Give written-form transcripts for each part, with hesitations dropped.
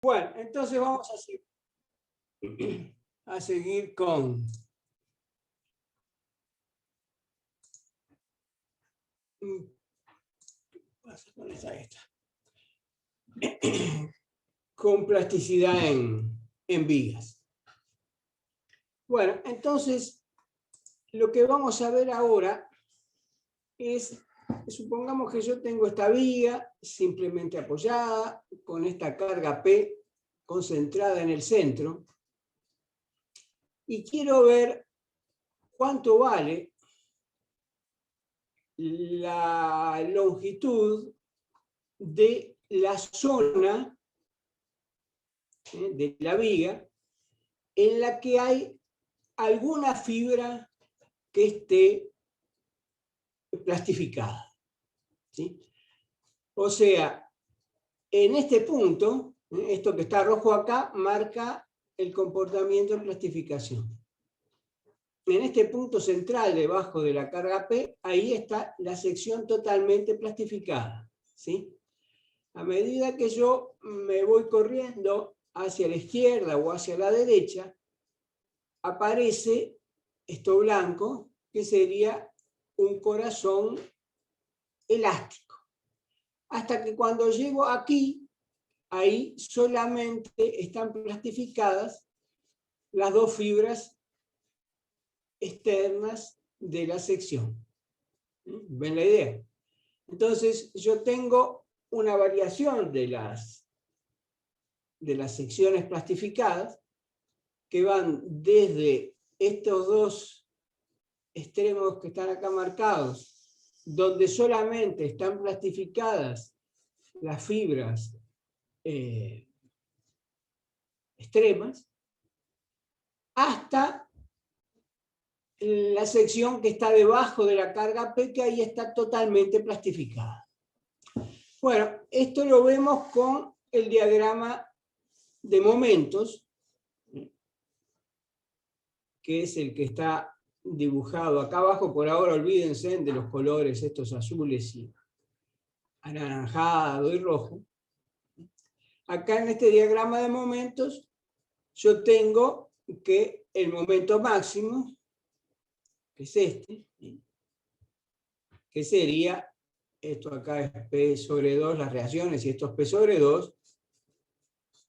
Bueno, entonces vamos a seguir con con plasticidad en vigas. Bueno, entonces lo que vamos a ver ahora es, supongamos que yo tengo esta viga simplemente apoyada, con esta carga P concentrada en el centro, y quiero ver cuánto vale la longitud de la zona de la viga en la que hay alguna fibra que esté plastificada. ¿Sí? O sea, en este punto, esto que está rojo acá, marca el comportamiento de plastificación. En este punto central, debajo de la carga P, ahí está la sección totalmente plastificada. ¿Sí? A medida que yo me voy corriendo hacia la izquierda o hacia la derecha, aparece esto blanco, que sería un corazón elástico. Hasta que cuando llego aquí, ahí solamente están plastificadas las dos fibras externas de la sección. ¿Ven la idea? Entonces yo tengo una variación de las secciones plastificadas que van desde estos dos extremos que están acá marcados, donde solamente están plastificadas las fibras extremas, hasta la sección que está debajo de la carga P, que ahí está totalmente plastificada. Bueno, esto lo vemos con el diagrama de momentos, que es el que está dibujado acá abajo. Por ahora olvídense de los colores estos azules y anaranjado y rojo. Acá en este diagrama de momentos yo tengo que el momento máximo, que es este, que sería, esto acá es P sobre 2, las reacciones, y esto es P sobre 2,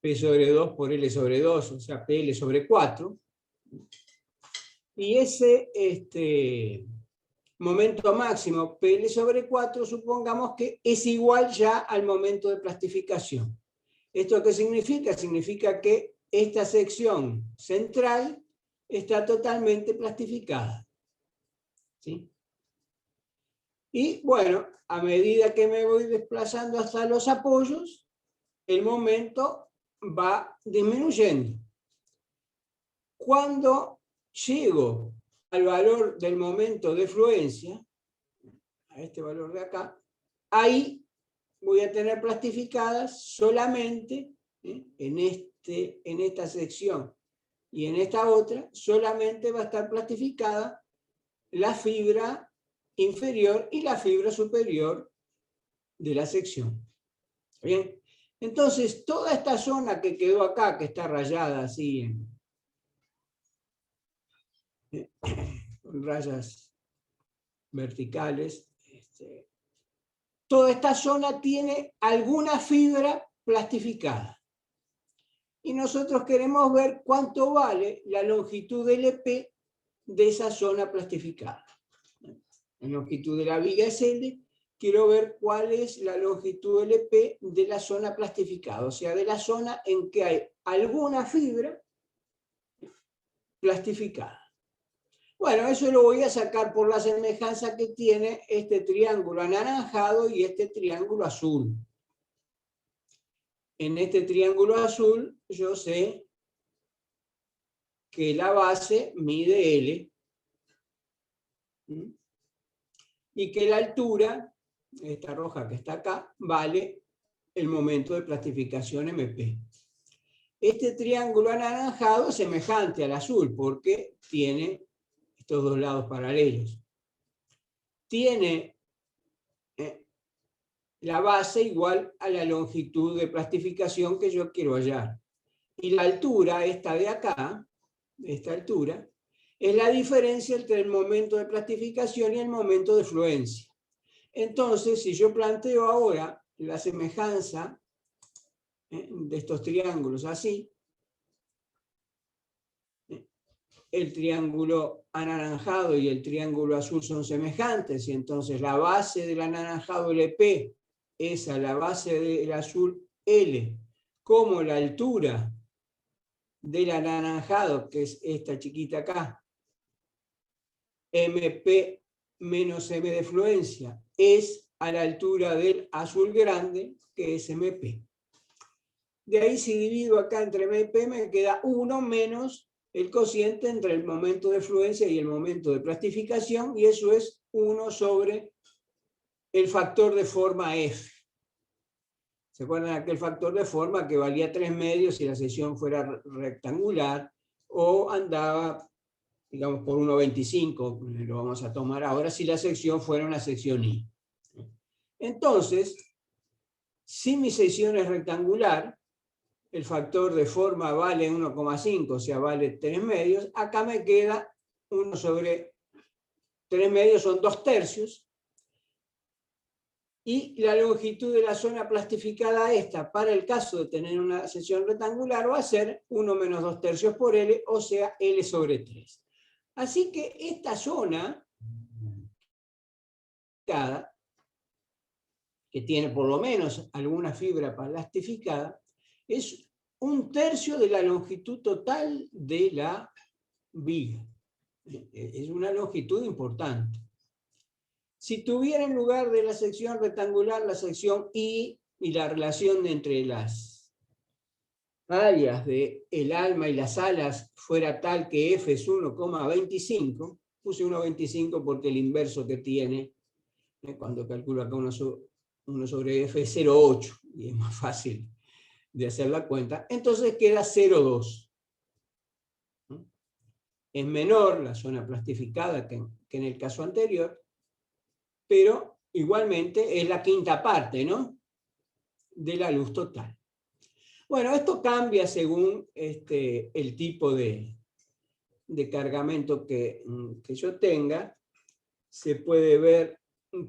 P sobre 2 por L sobre 2, o sea, PL sobre 4. Y ese momento máximo, PL sobre 4, supongamos que es igual ya al momento de plastificación. ¿Esto qué significa? Significa que esta sección central está totalmente plastificada. ¿Sí? Y bueno, a medida que me voy desplazando hasta los apoyos, el momento va disminuyendo. Cuando llego al valor del momento de fluencia, a este valor de acá, ahí voy a tener plastificadas solamente en esta sección y en esta otra, solamente va a estar plastificada la fibra inferior y la fibra superior de la sección. ¿Bien? Entonces, toda esta zona que quedó acá, que está rayada así con rayas verticales, toda esta zona tiene alguna fibra plastificada. Y nosotros queremos ver cuánto vale la longitud LP de esa zona plastificada. La longitud de la viga es L, quiero ver cuál es la longitud LP de la zona plastificada, o sea, de la zona en que hay alguna fibra plastificada. Bueno, eso lo voy a sacar por la semejanza que tiene este triángulo anaranjado y este triángulo azul. En este triángulo azul yo sé que la base mide L y que la altura, esta roja que está acá, vale el momento de plastificación MP. Este triángulo anaranjado es semejante al azul porque tiene estos dos lados paralelos. Tiene la base igual a la longitud de plastificación que yo quiero hallar. Y la altura, esta de acá, esta altura, es la diferencia entre el momento de plastificación y el momento de fluencia. Entonces, si yo planteo ahora la semejanza de estos triángulos así, el triángulo anaranjado y el triángulo azul son semejantes, y entonces la base del anaranjado LP es a la base del azul L, como la altura del anaranjado, que es esta chiquita acá, MP menos M de fluencia, es a la altura del azul grande, que es MP. De ahí, si divido acá entre MP, me queda 1 menos el cociente entre el momento de fluencia y el momento de plastificación, y eso es 1 sobre el factor de forma F. ¿Se acuerdan de aquel factor de forma que valía 3/2 si la sección fuera rectangular, o andaba, digamos, por 1,25, lo vamos a tomar ahora, si la sección fuera una sección I? Entonces, si mi sección es rectangular, el factor de forma vale 1,5, o sea, vale 3/2, acá me queda 1 sobre 3/2, son 2/3, y la longitud de la zona plastificada esta, para el caso de tener una sección rectangular, va a ser 1 menos 2/3 por L, o sea, L sobre 3. Así que esta zona, que tiene por lo menos alguna fibra plastificada, es 1/3 de la longitud total de la viga. Es una longitud importante. Si tuviera en lugar de la sección rectangular la sección I, y la relación entre las áreas del alma y las alas fuera tal que F es 1,25, puse 1,25 porque el inverso que tiene, cuando calculo acá 1 sobre F, es 0,8, y es más fácil de hacer la cuenta, entonces queda 0,2. Es menor la zona plastificada que en el caso anterior, pero igualmente es la quinta parte, ¿no?, de la luz total. Bueno, esto cambia según el tipo de cargamento que yo tenga. Se puede ver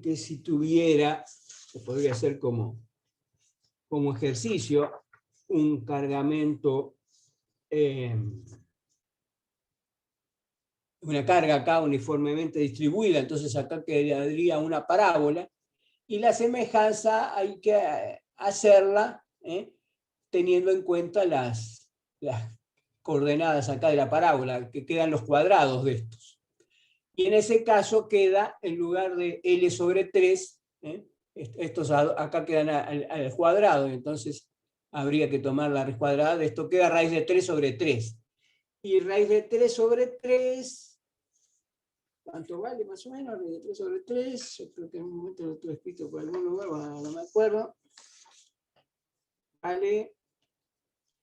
que si tuviera, se podría hacer como ejercicio, un cargamento, una carga acá uniformemente distribuida, entonces acá quedaría una parábola, y la semejanza hay que hacerla teniendo en cuenta las coordenadas acá de la parábola, que quedan los cuadrados de estos. Y en ese caso queda, en lugar de L sobre 3, estos acá quedan al cuadrado, entonces habría que tomar la raíz cuadrada de esto, queda raíz de 3 sobre 3. Y raíz de 3 sobre 3, ¿cuánto vale más o menos? Raíz de 3 sobre 3, yo creo que en un momento lo tuve escrito por algún lugar, bueno, no me acuerdo. Vale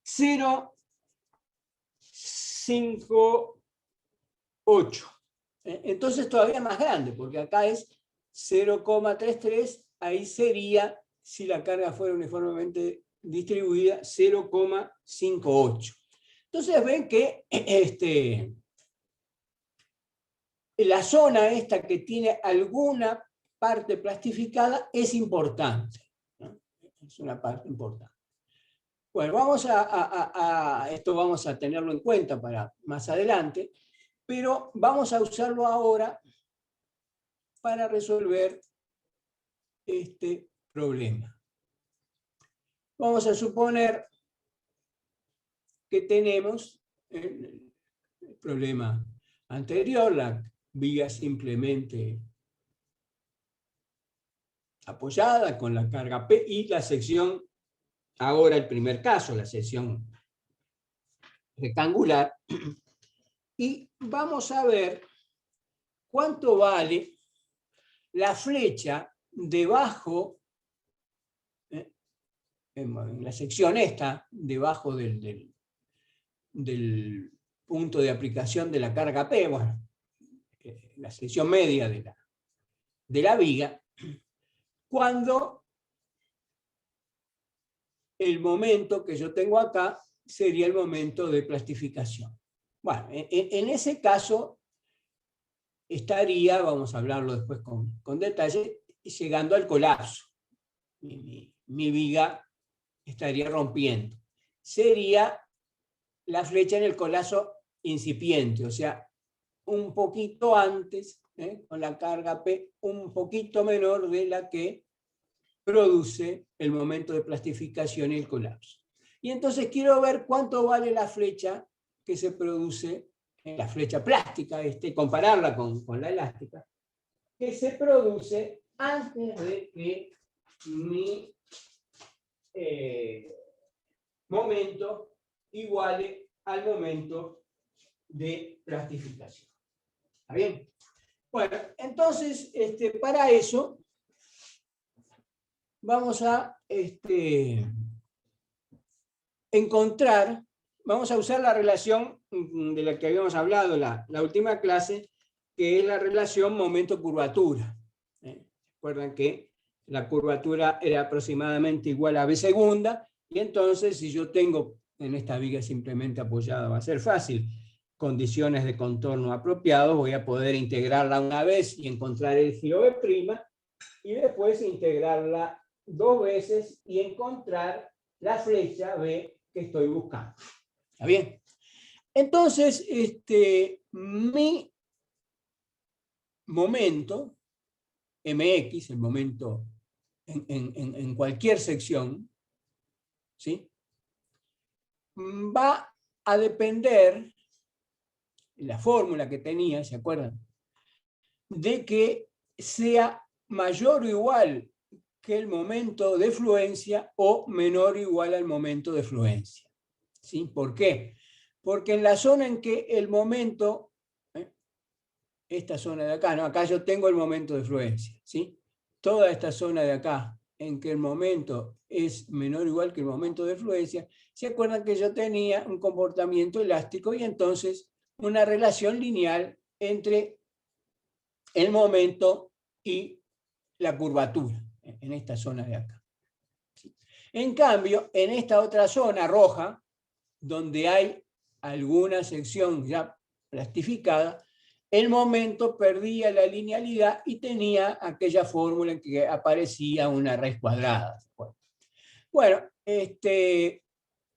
0,58. Entonces todavía más grande, porque acá es 0,33, ahí sería, si la carga fuera uniformemente distribuida, 0,58. Entonces ven que la zona esta que tiene alguna parte plastificada es importante, ¿no? Es una parte importante. Bueno, esto vamos a tenerlo en cuenta para más adelante, pero vamos a usarlo ahora para resolver este problema. Vamos a suponer que tenemos el problema anterior, la viga simplemente apoyada con la carga P, y la sección, ahora el primer caso, la sección rectangular, y vamos a ver cuánto vale la flecha debajo, en la sección esta, debajo del punto de aplicación de la carga P, bueno, la sección media de la viga, cuando el momento que yo tengo acá sería el momento de plastificación. Bueno, en ese caso estaría, vamos a hablarlo después con detalle, llegando al colapso. Mi viga estaría rompiendo. Sería la flecha en el colapso incipiente, o sea, un poquito antes, con la carga P un poquito menor de la que produce el momento de plastificación y el colapso. Y entonces quiero ver cuánto vale la flecha que se produce, la flecha plástica, compararla con la elástica, que se produce antes de que mi momento iguale al momento de plastificación. ¿Está bien? Bueno, entonces, para eso vamos a encontrar, vamos a usar la relación de la que habíamos hablado la última clase, que es la relación momento-curvatura. Recuerdan que la curvatura era aproximadamente igual a B segunda, y entonces si yo tengo en esta viga simplemente apoyada, va a ser fácil, condiciones de contorno apropiados, voy a poder integrarla una vez y encontrar el giro B', y después integrarla 2 veces y encontrar la flecha B que estoy buscando. ¿Está bien? Entonces, mi momento, mx, el momento en cualquier sección, ¿sí?, va a depender, la fórmula que tenía, ¿se acuerdan?, de que sea mayor o igual que el momento de fluencia o menor o igual al momento de fluencia. ¿Sí? ¿Por qué? Porque en la zona en que el momento, esta zona de acá, ¿no? Acá yo tengo el momento de fluencia, ¿sí? Toda esta zona de acá, en que el momento es menor o igual que el momento de fluencia, ¿se acuerdan que yo tenía un comportamiento elástico y entonces una relación lineal entre el momento y la curvatura, en esta zona de acá? ¿Sí? En cambio, en esta otra zona roja, donde hay alguna sección ya plastificada, el momento perdía la linealidad y tenía aquella fórmula en que aparecía una raíz cuadrada. Bueno,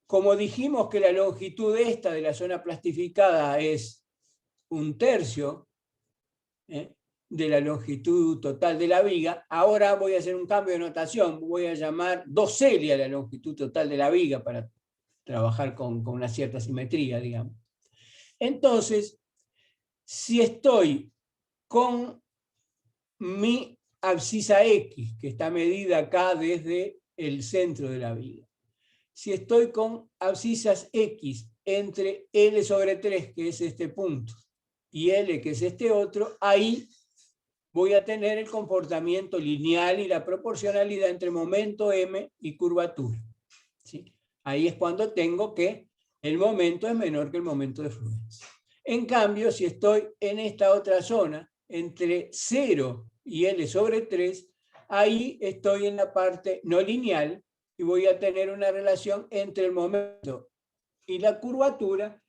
como dijimos que la longitud esta de la zona plastificada es 1/3 de la longitud total de la viga, ahora voy a hacer un cambio de notación, voy a llamar 2 celia la longitud total de la viga para trabajar con una cierta simetría, digamos. Entonces, si estoy con mi abscisa X, que está medida acá desde el centro de la viga, si estoy con abscisas X entre L/3, que es este punto, y L, que es este otro, ahí voy a tener el comportamiento lineal y la proporcionalidad entre momento M y curvatura. ¿Sí? Ahí es cuando tengo que el momento es menor que el momento de fluencia. En cambio, si estoy en esta otra zona, entre 0 y L/3, ahí estoy en la parte no lineal y voy a tener una relación entre el momento y la curvatura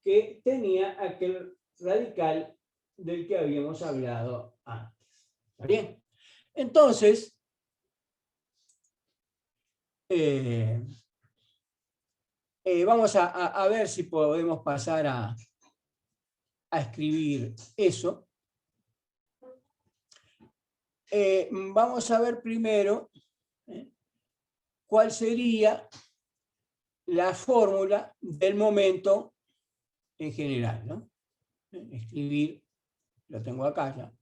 que tenía aquel radical del que habíamos hablado antes. ¿Está bien? Entonces, vamos a ver si podemos pasar a escribir eso. Vamos a ver primero cuál sería la fórmula del momento en general, ¿no? Escribir, lo tengo acá ya,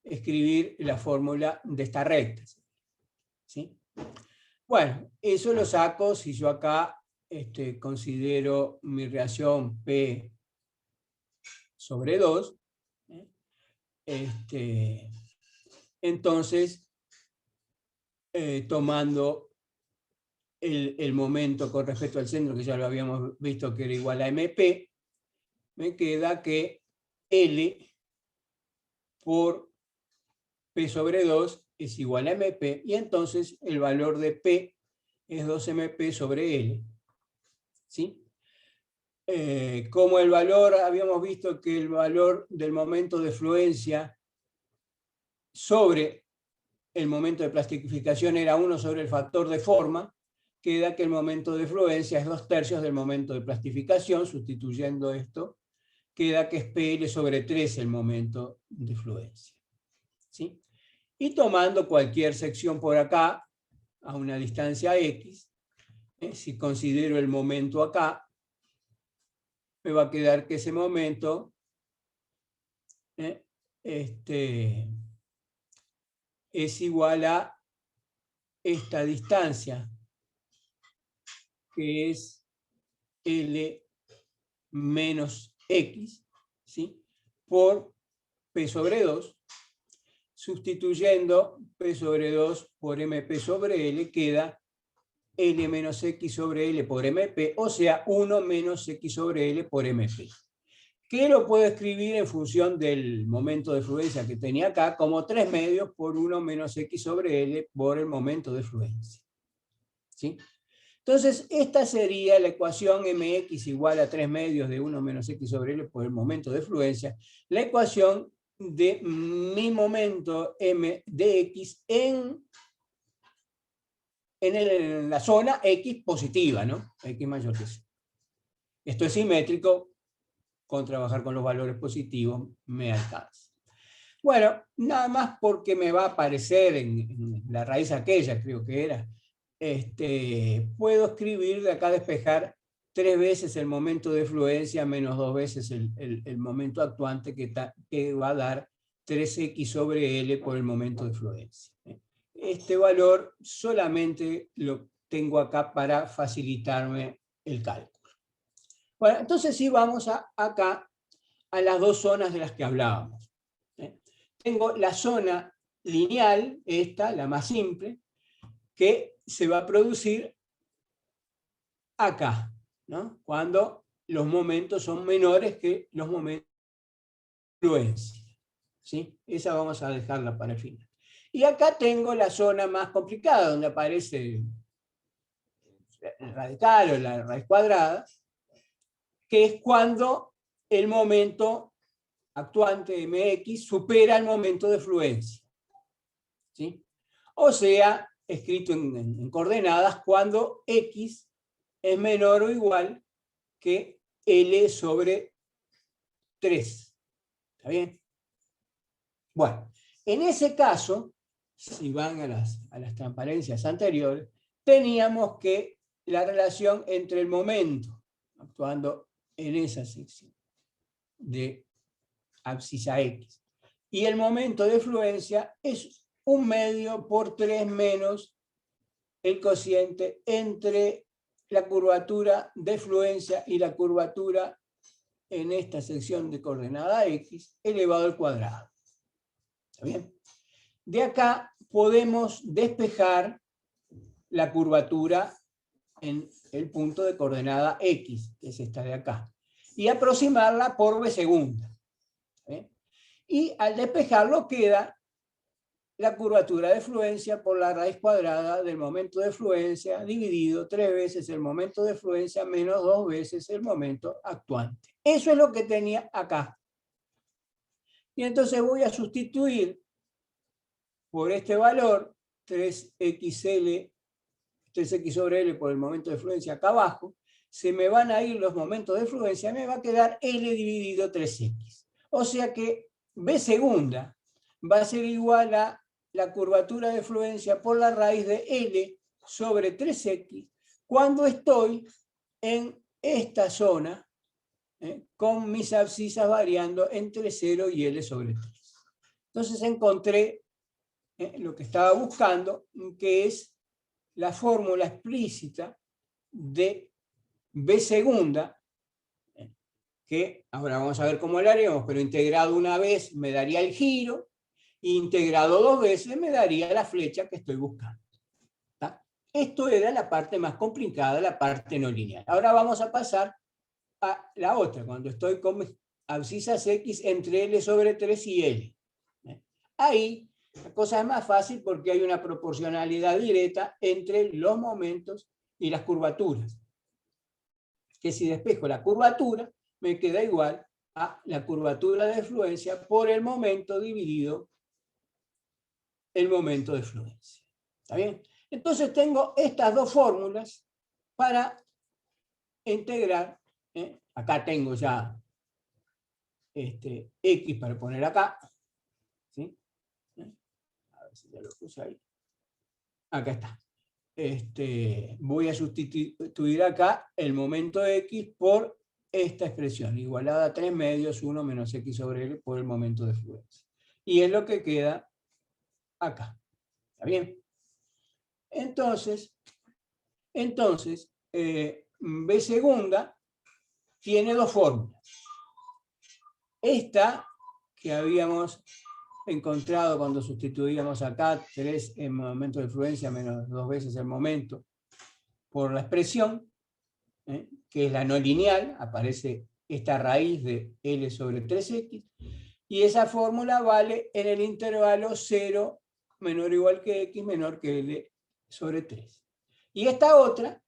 escribir la fórmula de esta recta, ¿sí? Bueno, eso lo saco si yo acá considero mi reacción P sobre 2, entonces, tomando el momento con respecto al centro, que ya lo habíamos visto que era igual a MP, me queda que L por P sobre 2 es igual a MP, y entonces el valor de P es 2mp sobre L. ¿Sí? Como el valor, habíamos visto que el valor del momento de fluencia sobre el momento de plastificación era 1 sobre el factor de forma, queda que el momento de fluencia es 2/3 del momento de plastificación, sustituyendo esto, queda que es PL sobre 3 el momento de fluencia. ¿Sí? Y tomando cualquier sección por acá, a una distancia X, si considero el momento acá, me va a quedar que ese momento es igual a esta distancia, que es L menos X, ¿sí? Por P sobre 2, sustituyendo P sobre 2 por MP sobre L, queda L menos X sobre L por MP, o sea, 1 menos X sobre L por MP. Que lo puedo escribir en función del momento de fluencia que tenía acá, como 3 medios por 1 menos X sobre L por el momento de fluencia. ¿Sí? Entonces, esta sería la ecuación mx igual a 3 medios de 1 menos X sobre L por el momento de fluencia, la ecuación de mi momento m de X en la zona X positiva, ¿no? X mayor que 0. Esto es simétrico, con trabajar con los valores positivos me alcanza. Bueno, nada más porque me va a aparecer en la raíz aquella, creo que era, puedo escribir de acá despejar 3 veces el momento de fluencia menos 2 veces el momento actuante que va a dar 3x sobre L por el momento de fluencia. Este valor solamente lo tengo acá para facilitarme el cálculo. Bueno, entonces sí vamos acá a las dos zonas de las que hablábamos. Tengo la zona lineal, esta, la más simple, que se va a producir acá, ¿no? Cuando los momentos son menores que los momentos de fluencia. ¿Sí? Esa vamos a dejarla para el final. Y acá tengo la zona más complicada, donde aparece el radical o la raíz cuadrada, que es cuando el momento actuante mx supera el momento de fluencia. ¿Sí? O sea, escrito en coordenadas, cuando x es menor o igual que L sobre 3. ¿Está bien? Bueno, en ese caso, si van a las transparencias anteriores, teníamos que la relación entre el momento actuando en esa sección de abscisa X y el momento de fluencia es 1/2 por 3 menos el cociente entre la curvatura de fluencia y la curvatura en esta sección de coordenada X elevado al cuadrado. ¿Está bien? De acá podemos despejar la curvatura en el punto de coordenada X, que es esta de acá, y aproximarla por V segunda. Y al despejarlo queda la curvatura de fluencia por la raíz cuadrada del momento de fluencia dividido 3 veces el momento de fluencia menos 2 veces el momento actuante. Eso es lo que tenía acá. Y entonces voy a sustituir por este valor 3x sobre L por el momento de fluencia acá abajo. Se me van a ir los momentos de fluencia, me va a quedar L dividido 3x. O sea que V segunda va a ser igual a la curvatura de fluencia por la raíz de L sobre 3x cuando estoy en esta zona con mis abscisas variando entre 0 y L sobre 3. Entonces encontré lo que estaba buscando, que es la fórmula explícita de V segunda, que ahora vamos a ver cómo lo haremos, pero integrado una vez me daría el giro, e integrado 2 veces me daría la flecha que estoy buscando. ¿Está? Esto era la parte más complicada, la parte no lineal. Ahora vamos a pasar a la otra, cuando estoy con abscisas X entre L sobre 3 y L. Ahí La cosa es más fácil porque hay una proporcionalidad directa entre los momentos y las curvaturas. Que si despejo la curvatura, me queda igual a la curvatura de fluencia por el momento dividido el momento de fluencia. ¿Está bien? Entonces tengo estas dos fórmulas para integrar. Acá tengo ya X para poner acá. ¿Sí? A ver si ya lo puse ahí. Acá está. Voy a sustituir acá el momento X por esta expresión, igualada a 3 medios 1 menos X sobre L por el momento de fluencia. Y es lo que queda acá. ¿Está bien? Entonces B segunda tiene dos fórmulas. Esta que habíamos encontrado cuando sustituíamos acá 3 en momento de fluencia menos 2 veces el momento por la expresión, que es la no lineal, aparece esta raíz de L sobre 3X, y esa fórmula vale en el intervalo 0 menor o igual que X menor que L sobre 3. Y esta otra,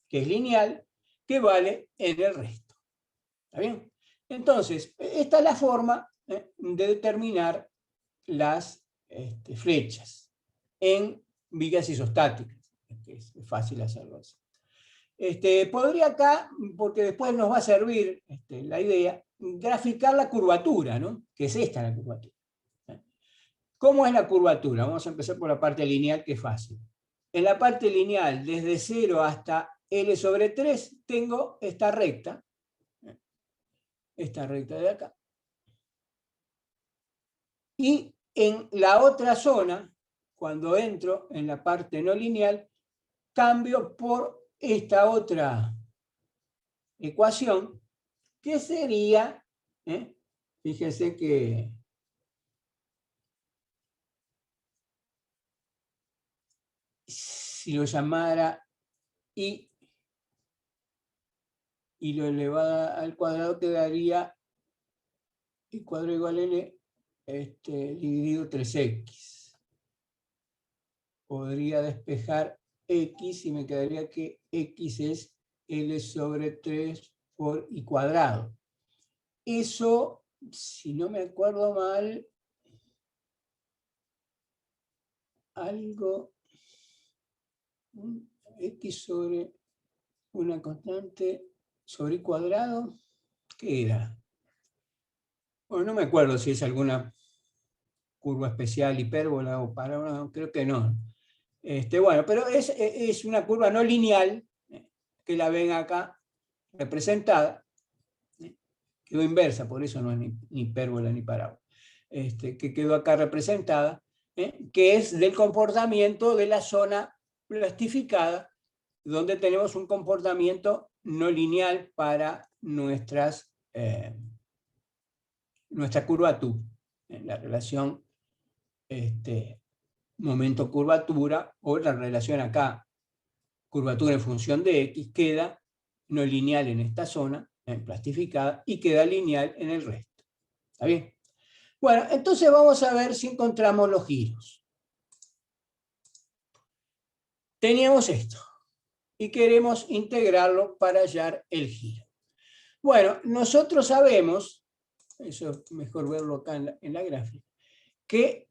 que es lineal, que vale en el resto. ¿Está bien? Entonces, esta es la forma de determinar las flechas en vigas isostáticas. Es fácil hacerlo así. Podría acá, porque después nos va a servir la idea, graficar la curvatura, ¿no? Que es esta la curvatura. ¿Cómo es la curvatura? Vamos a empezar por la parte lineal, que es fácil. En la parte lineal, desde 0 hasta L sobre 3, tengo esta recta de acá. Y en la otra zona, cuando entro en la parte no lineal, cambio por esta otra ecuación, que sería, fíjense que si lo llamara y lo elevado al cuadrado, quedaría y cuadrado igual a L dividido 3X. Podría despejar X y me quedaría que X es L sobre 3 por I cuadrado. Eso, si no me acuerdo mal, algo, X sobre una constante sobre I cuadrado, ¿qué era? Bueno, no me acuerdo si es alguna curva especial, hipérbola o parábola, creo que no. Bueno, pero es una curva no lineal, que la ven acá representada, quedó inversa, por eso no es ni hipérbola ni parábola, que quedó acá representada, que es del comportamiento de la zona plastificada, donde tenemos un comportamiento no lineal para nuestra curvatura, la relación momento-curvatura, o la relación acá, curvatura en función de X, queda no lineal en esta zona, plastificada, y queda lineal en el resto. ¿Está bien? Bueno, entonces vamos a ver si encontramos los giros. Teníamos esto, y queremos integrarlo para hallar el giro. Bueno, nosotros sabemos, eso es mejor verlo acá en la gráfica, que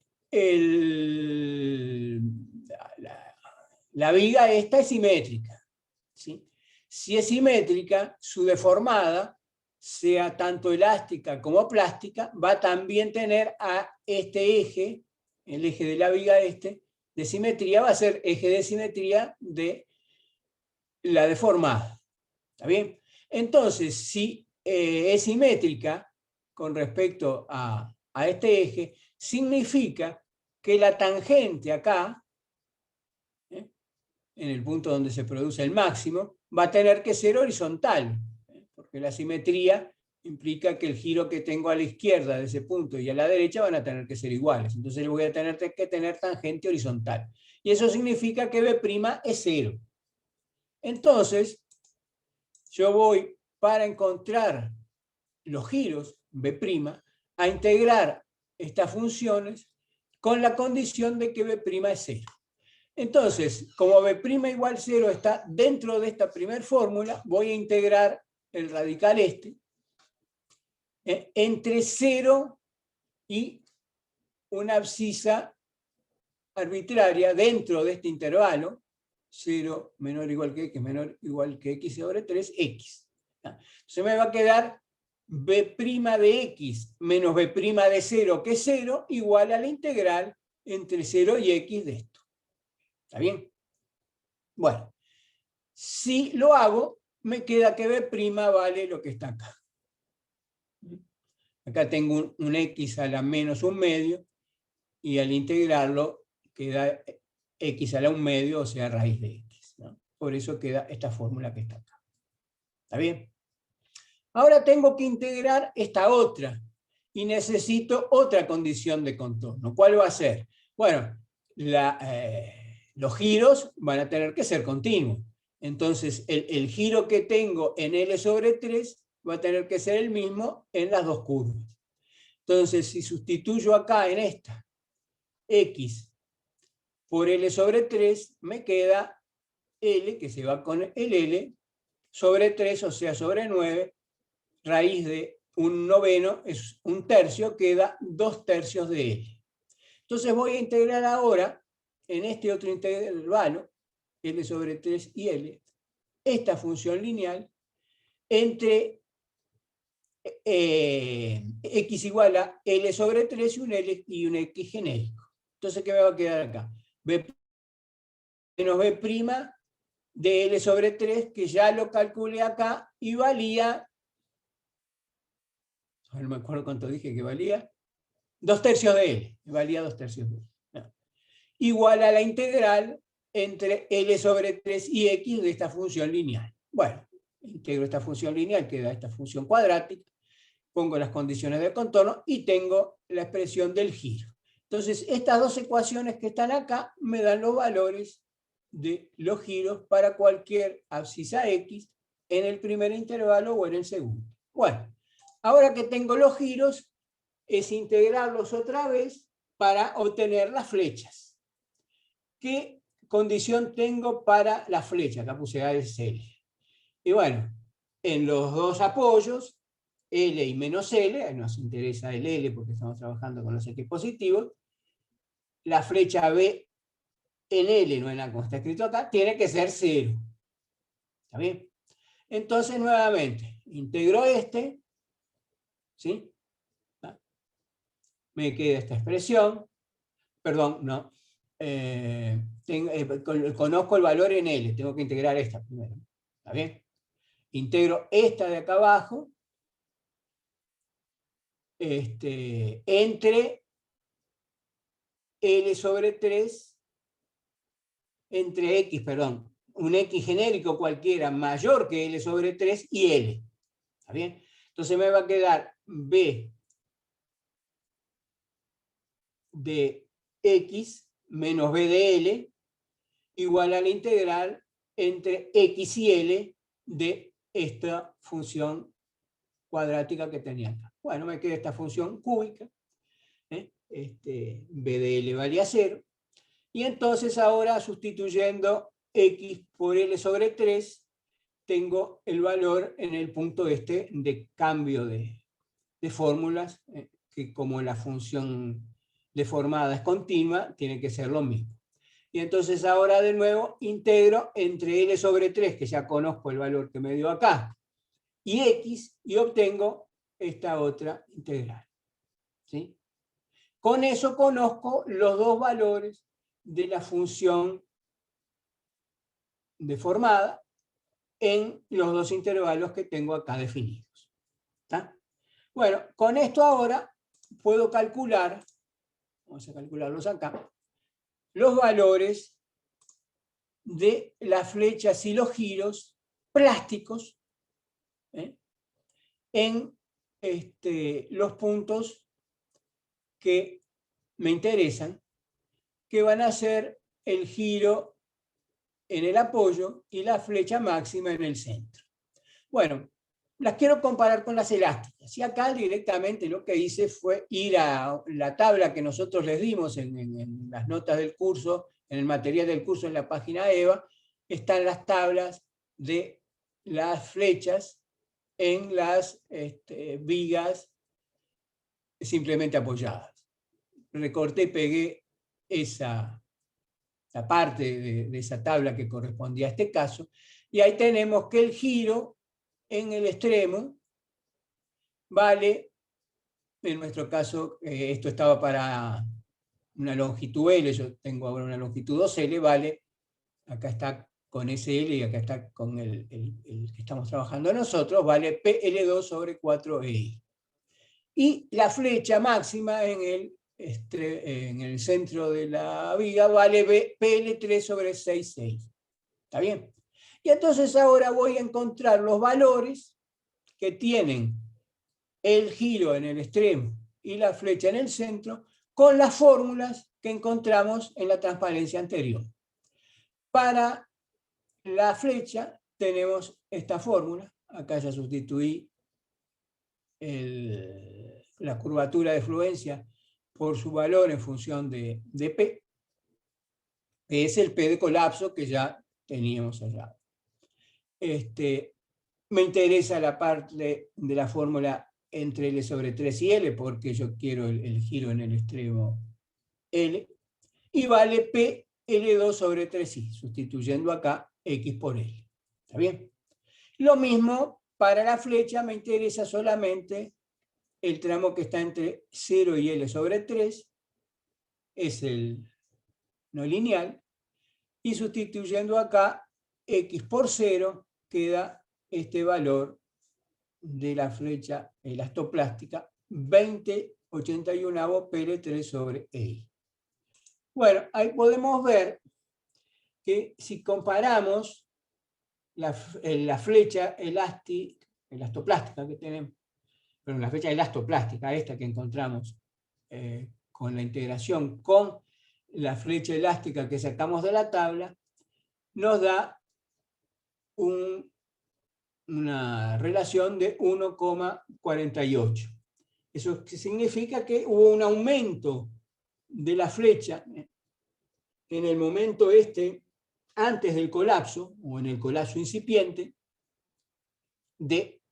la viga esta es simétrica, ¿sí? Si es simétrica, su deformada, sea tanto elástica como plástica, va a también tener a este eje, el eje de la viga de simetría, va a ser eje de simetría de la deformada. ¿Está bien? Entonces, si es simétrica con respecto a este eje, significa que la tangente acá, en el punto donde se produce el máximo, va a tener que ser horizontal, porque la simetría implica que el giro que tengo a la izquierda de ese punto y a la derecha van a tener que ser iguales. Entonces voy a tener que tener tangente horizontal. Y eso significa que B' es 0. Entonces, yo voy, para encontrar los giros B', a integrar estas funciones con la condición de que B' es 0. Entonces, como B' igual 0 está dentro de esta primera fórmula, voy a integrar el radical entre 0 y una abscisa arbitraria dentro de este intervalo, 0 menor o igual que x, menor o igual que x sobre 3, x. Entonces me va a quedar b' de x menos b' de 0, que es 0, igual a la integral entre 0 y x de esto. ¿Está bien? Bueno, si lo hago, me queda que b' vale lo que está acá. Acá tengo un x a la menos un medio, y al integrarlo queda x a la un medio, o sea, raíz de x, ¿no? Por eso queda esta fórmula que está acá. ¿Está bien? Ahora tengo que integrar esta otra, y necesito otra condición de contorno. ¿Cuál va a ser? Bueno, los giros van a tener que ser continuos. Entonces, el giro que tengo en L sobre 3 va a tener que ser el mismo en las dos curvas. Entonces, si sustituyo acá en esta x por L sobre 3, me queda L, que se va con el L, sobre 3, o sea, sobre 9, raíz de un noveno, es un tercio, queda 2/3 de L. Entonces voy a integrar ahora, en este otro intervalo, L sobre 3 y L, esta función lineal entre x igual a L sobre 3 y un L y un x genérico. Entonces, ¿qué me va a quedar acá? B menos B' de L sobre 3, que ya lo calculé acá, y valía, no me acuerdo cuánto dije que valía, 2/3 de L, valía 2/3 de L. No. Igual a la integral entre L sobre 3 y x de esta función lineal. Bueno, integro esta función lineal, queda esta función cuadrática, pongo las condiciones de contorno y tengo la expresión del giro. Entonces, estas dos ecuaciones que están acá me dan los valores de los giros para cualquier abscisa x en el primer intervalo o en el segundo. Bueno, ahora que tengo los giros, es integrarlos otra vez para obtener las flechas. ¿Qué condición tengo para la flecha? Acá puse A es L. Y bueno, en los dos apoyos, L y menos L, nos interesa el L porque estamos trabajando con los X positivos, la flecha B en L, no en la como está escrito acá, tiene que ser 0. ¿Está bien? Entonces, nuevamente, integro este, ¿sí? Me queda esta expresión, perdón, no, conozco el valor en L, tengo que integrar esta primero. ¿Está bien? Integro esta de acá abajo, entre L sobre 3, entre X, perdón, un X genérico cualquiera mayor que L sobre 3 y L. ¿Está bien? Entonces me va a quedar B de X menos B de L igual a la integral entre X y L de esta función cuadrática que tenía acá. Bueno, me queda esta función cúbica, B de L valía 0, y entonces ahora sustituyendo X por L sobre 3, tengo el valor en el punto de cambio de fórmulas, que como la función deformada es continua, tiene que ser lo mismo. Y entonces ahora de nuevo integro entre L sobre 3, que ya conozco el valor que me dio acá, y X, y obtengo esta otra integral. ¿Sí? Con eso conozco los dos valores de la función deformada en los dos intervalos que tengo acá definidos. ¿Está? Bueno, con esto ahora puedo calcular, vamos a calcularlos acá, los valores de las flechas y los giros plásticos en los puntos que me interesan, que van a ser el giro en el apoyo y la flecha máxima en el centro. Bueno, las quiero comparar con las elásticas. Y acá directamente lo que hice fue ir a la tabla que nosotros les dimos en las notas del curso, en el material del curso en la página EVA, están las tablas de las flechas en las vigas simplemente apoyadas. Recorté y pegué la parte de esa tabla que correspondía a este caso, y ahí tenemos que el giro en el extremo vale, en nuestro caso, esto estaba para una longitud L, yo tengo ahora una longitud 2L, vale, acá está con SL y acá está con el que estamos trabajando nosotros, vale PL2 sobre 4EI. Y la flecha máxima en el centro de la viga vale PL3 sobre 6,6. ¿Está bien? Y entonces ahora voy a encontrar los valores que tienen el giro en el extremo y la flecha en el centro con las fórmulas que encontramos en la transparencia anterior. Para la flecha tenemos esta fórmula. Acá ya sustituí la curvatura de fluencia por su valor en función de P, que es el P de colapso que ya teníamos allá. Me interesa la parte de la fórmula entre L sobre 3 y L, porque yo quiero el giro en el extremo L, y vale P L2 sobre 3i, sustituyendo acá X por L. ¿Está bien? Lo mismo para la flecha, me interesa solamente el tramo que está entre 0 y L sobre 3, es el no lineal, y sustituyendo acá X por 0, queda este valor de la flecha elastoplástica, 20/81 PL3 sobre EI. Bueno, ahí podemos ver que si comparamos la flecha elastoplástica que tenemos, pero la flecha elastoplástica, esta que encontramos con la integración con la flecha elástica que sacamos de la tabla, nos da una relación de 1,48. Eso significa que hubo un aumento de la flecha en el momento antes del colapso, o en el colapso incipiente, de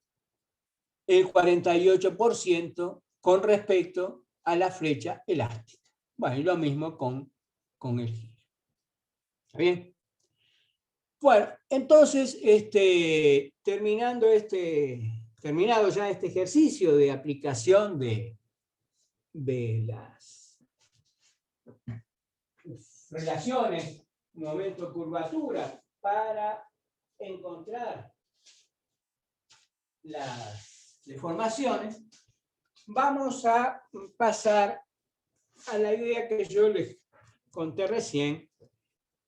el 48% con respecto a la flecha elástica. Bueno, y lo mismo con el giro. ¿Está bien? Bueno, entonces, terminado ya este ejercicio de aplicación de las relaciones momento-curvatura para encontrar las deformaciones, vamos a pasar a la idea que yo les conté recién,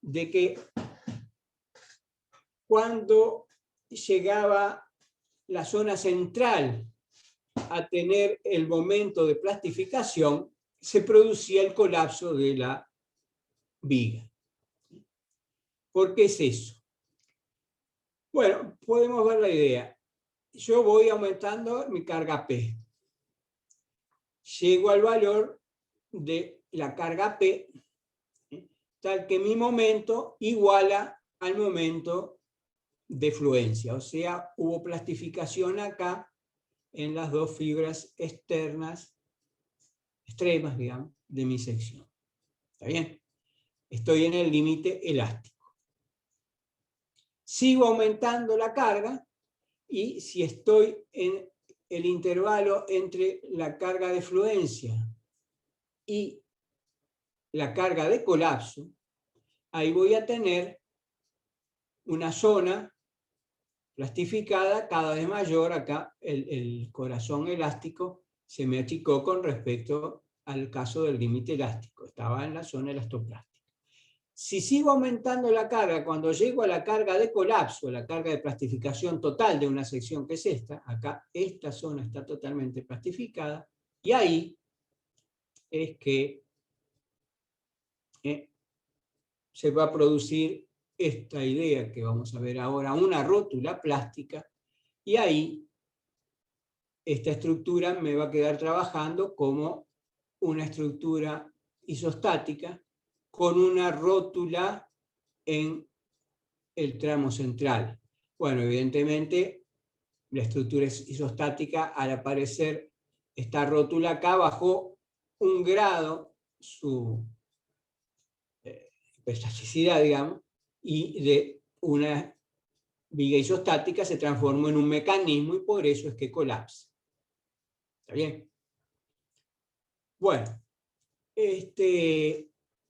de que cuando llegaba la zona central a tener el momento de plastificación, se producía el colapso de la viga. ¿Por qué es eso? Bueno, podemos ver la idea. Yo voy aumentando mi carga P. Llego al valor de la carga P, tal que mi momento iguala al momento de fluencia. O sea, hubo plastificación acá en las dos fibras externas, extremas, digamos, de mi sección. ¿Está bien? Estoy en el límite elástico. Sigo aumentando la carga, y si estoy en el intervalo entre la carga de fluencia y la carga de colapso, ahí voy a tener una zona plastificada cada vez mayor. Acá el corazón elástico se me achicó con respecto al caso del límite elástico, estaba en la zona elastoplástica. Si sigo aumentando la carga, cuando llego a la carga de colapso, la carga de plastificación total de una sección que es esta, acá esta zona está totalmente plastificada, y ahí es que se va a producir esta idea que vamos a ver ahora, una rótula plástica, y ahí esta estructura me va a quedar trabajando como una estructura isostática con una rótula en el tramo central. Bueno, evidentemente la estructura isostática, al aparecer esta rótula acá, bajó 1 grado su elasticidad, digamos, y de una viga isostática se transformó en un mecanismo y por eso es que colapsa. ¿Está bien? Bueno,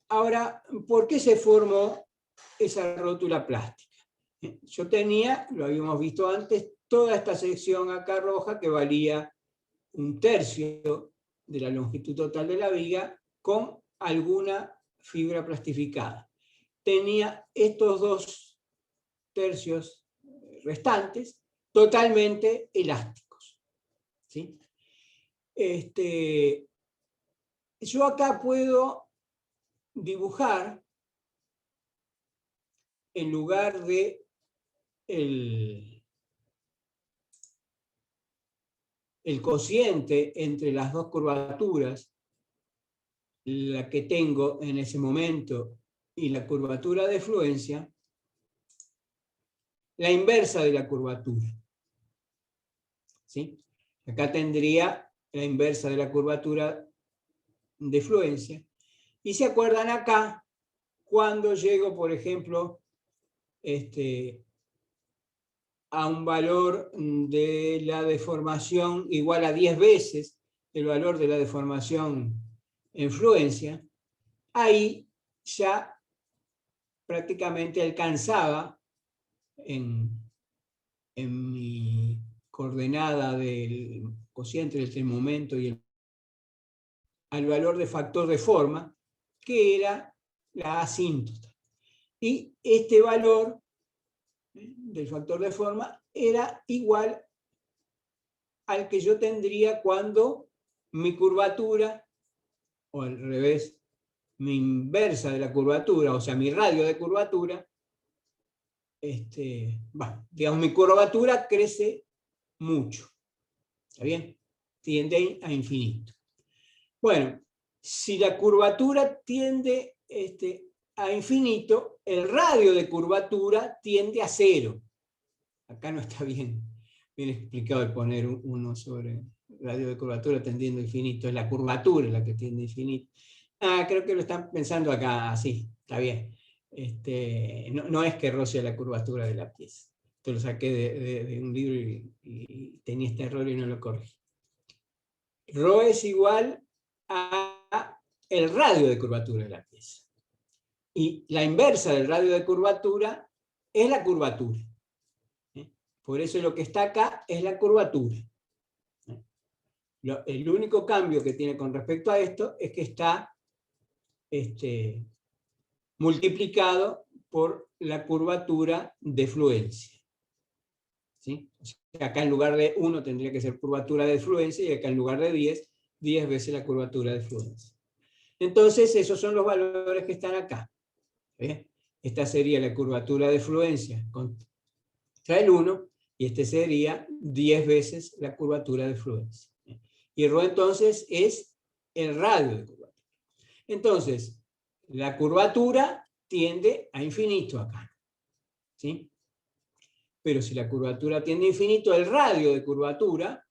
ahora, ¿por qué se formó esa rótula plástica? Yo tenía, lo habíamos visto antes, toda esta sección acá roja que valía 1/3 de la longitud total de la viga con alguna fibra plastificada. Tenía estos 2/3 restantes totalmente elásticos. ¿Sí? Yo acá puedo dibujar, en lugar de el cociente entre las dos curvaturas, la que tengo en ese momento y la curvatura de fluencia, la inversa de la curvatura. ¿Sí? Acá tendría la inversa de la curvatura de fluencia. Y se acuerdan acá, cuando llego, por ejemplo, a un valor de la deformación igual a 10 veces el valor de la deformación en fluencia, ahí ya prácticamente alcanzaba en mi coordenada del cociente entre el momento y al valor de factor de forma, que era la asíntota. Y este valor del factor de forma era igual al que yo tendría cuando mi curvatura, o al revés, mi inversa de la curvatura, o sea, mi radio de curvatura, digamos, mi curvatura crece mucho. ¿Está bien? Tiende a infinito. Bueno, si la curvatura tiende a infinito, el radio de curvatura tiende a 0. Acá no está bien explicado el poner 1 sobre radio de curvatura tendiendo a infinito. Es la curvatura la que tiende a infinito. Creo que lo están pensando acá así. Está bien. No es que roce la curvatura de la pieza. Esto lo saqué de un libro y tenía este error y no lo corregí. Rho es igual a el radio de curvatura de la pieza. Y la inversa del radio de curvatura es la curvatura. Por eso lo que está acá es la curvatura. El único cambio que tiene con respecto a esto es que está multiplicado por la curvatura de fluencia. ¿Sí? O sea, acá en lugar de 1 tendría que ser curvatura de fluencia y acá en lugar de 10, 10 veces la curvatura de fluencia. Entonces, esos son los valores que están acá. Esta sería la curvatura de fluencia contra el 1, y este sería 10 veces la curvatura de fluencia. Y ρ entonces es el radio de curvatura. Entonces, la curvatura tiende a infinito acá. ¿Sí? Pero si la curvatura tiende a infinito, el radio de curvatura,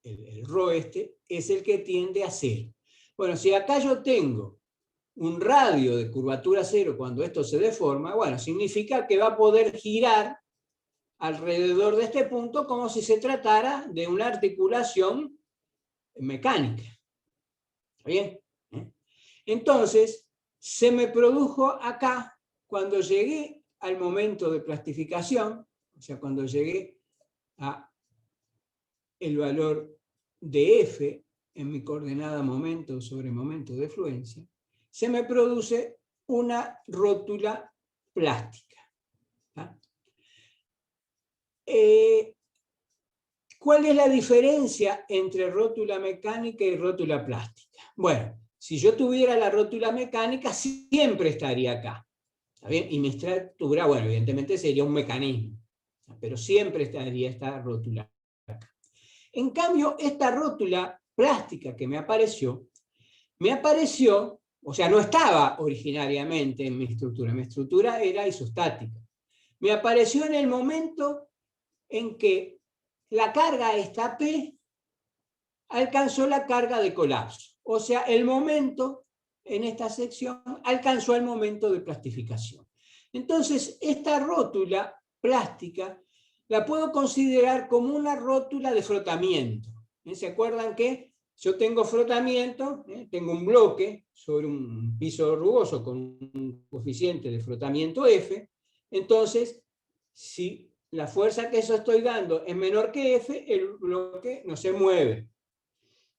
el ρ es el que tiende a 0. Bueno, si acá yo tengo un radio de curvatura 0 cuando esto se deforma, bueno, significa que va a poder girar alrededor de este punto como si se tratara de una articulación mecánica. ¿Está bien? Entonces, se me produjo acá, cuando llegué al momento de plastificación, o sea, cuando llegué a el valor de F en mi coordenada momento sobre momento de fluencia, se me produce una rótula plástica. ¿Cuál es la diferencia entre rótula mecánica y rótula plástica? Bueno, si yo tuviera la rótula mecánica, siempre estaría acá. ¿Está bien? Y mi estructura, bueno, evidentemente sería un mecanismo, pero siempre estaría esta rótula acá. En cambio, esta rótula plástica que me apareció, o sea, no estaba originariamente en mi estructura era isostática. Me apareció en el momento en que la carga esta P alcanzó la carga de colapso. O sea, el momento en esta sección alcanzó el momento de plastificación. Entonces, esta rótula plástica la puedo considerar como una rótula de frotamiento. ¿Se acuerdan que yo tengo frotamiento? Tengo un bloque sobre un piso rugoso con un coeficiente de frotamiento F. Entonces, si la fuerza que yo estoy dando es menor que F, el bloque no se mueve.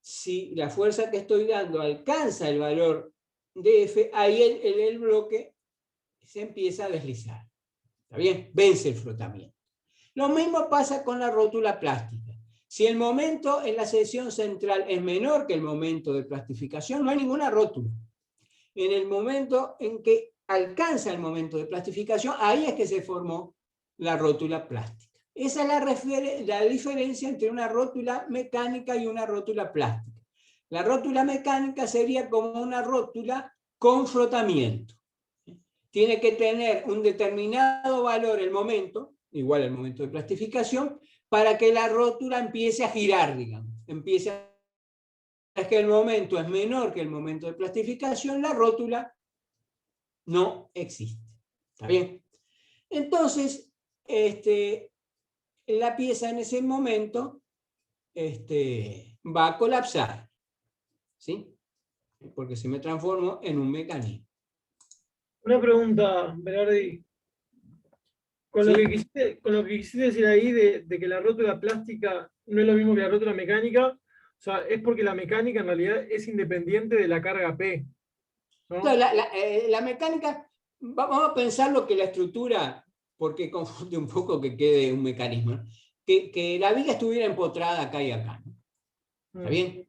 Si la fuerza que estoy dando alcanza el valor de F, ahí el bloque se empieza a deslizar. ¿Está bien? Vence el frotamiento. Lo mismo pasa con la rótula plástica. Si el momento en la sección central es menor que el momento de plastificación, no hay ninguna rótula. En el momento en que alcanza el momento de plastificación, ahí es que se formó la rótula plástica. Esa es la diferencia entre una rótula mecánica y una rótula plástica. La rótula mecánica sería como una rótula con frotamiento. Tiene que tener un determinado valor el momento, igual al momento de plastificación, para que la rótula empiece a girar, digamos. Es que el momento es menor que el momento de plastificación, la rótula no existe. ¿Está bien? Entonces, la pieza en ese momento va a colapsar, ¿sí? Porque se me transformó en un mecanismo. Una pregunta, Berardi. Con, ¿Sí? con lo que quisiste decir ahí de que la rótula plástica no es lo mismo que la rótula mecánica, o sea, es porque la mecánica en realidad es independiente de la carga P, ¿no? Entonces, la mecánica, vamos a pensar lo que la estructura, porque confunde un poco que quede un mecanismo, ¿no? Que la viga estuviera empotrada acá y acá, ¿no? ¿Está bien?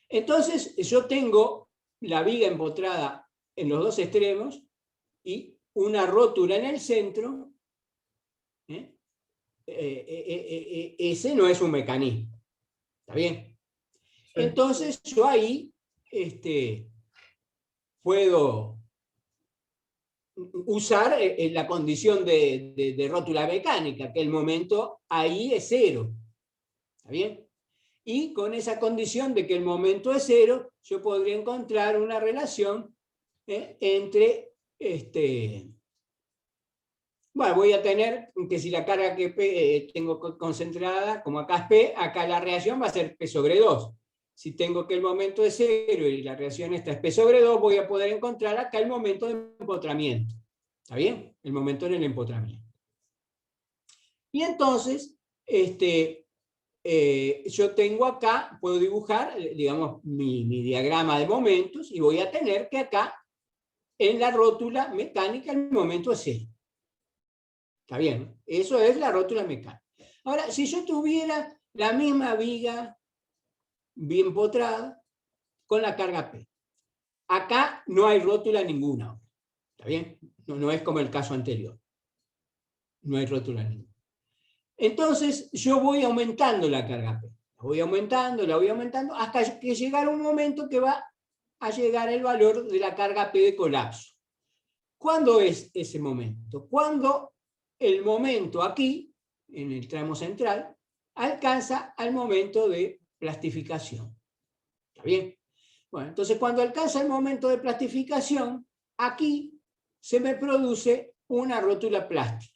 Entonces, yo tengo la viga empotrada en los dos extremos y una rótula en el centro. Ese no es un mecanismo. ¿Está bien? Sí. Entonces, yo ahí puedo usar la condición de rótula mecánica, que el momento ahí es cero. ¿Está bien? Y con esa condición de que el momento es cero, yo podría encontrar una relación entre, bueno, voy a tener que si la carga que P tengo concentrada, como acá es P, acá la reacción va a ser P sobre 2. Si tengo que el momento es cero y la reacción esta es P sobre 2, voy a poder encontrar acá el momento de empotramiento. ¿Está bien? El momento en el empotramiento. Y entonces, yo tengo acá, puedo dibujar, digamos, mi diagrama de momentos y voy a tener que acá, en la rótula mecánica, el momento es cero. ¿Está bien? Eso es la rótula mecánica. Ahora, si yo tuviera la misma viga bien empotrada con la carga P, acá no hay rótula ninguna. ¿Está bien? No es como el caso anterior. No hay rótula ninguna. Entonces, yo voy aumentando la carga P. La voy aumentando, hasta que llegara un momento que va a llegar el valor de la carga P de colapso. ¿Cuándo es ese momento? Cuando el momento aquí, en el tramo central, alcanza al momento de plastificación. ¿Está bien? Bueno, entonces cuando alcanza el momento de plastificación, aquí se me produce una rótula plástica.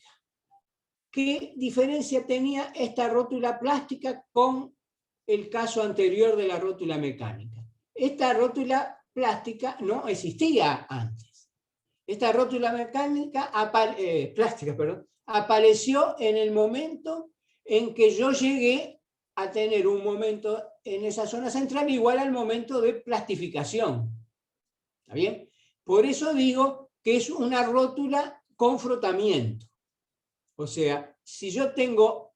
¿Qué diferencia tenía esta rótula plástica con el caso anterior de la rótula mecánica? Esta rótula plástica no existía antes. Esta rótula mecánica, plástica, apareció en el momento en que yo llegué a tener un momento en esa zona central igual al momento de plastificación. ¿Está bien? Por eso digo que es una rótula con frotamiento. O sea, si yo tengo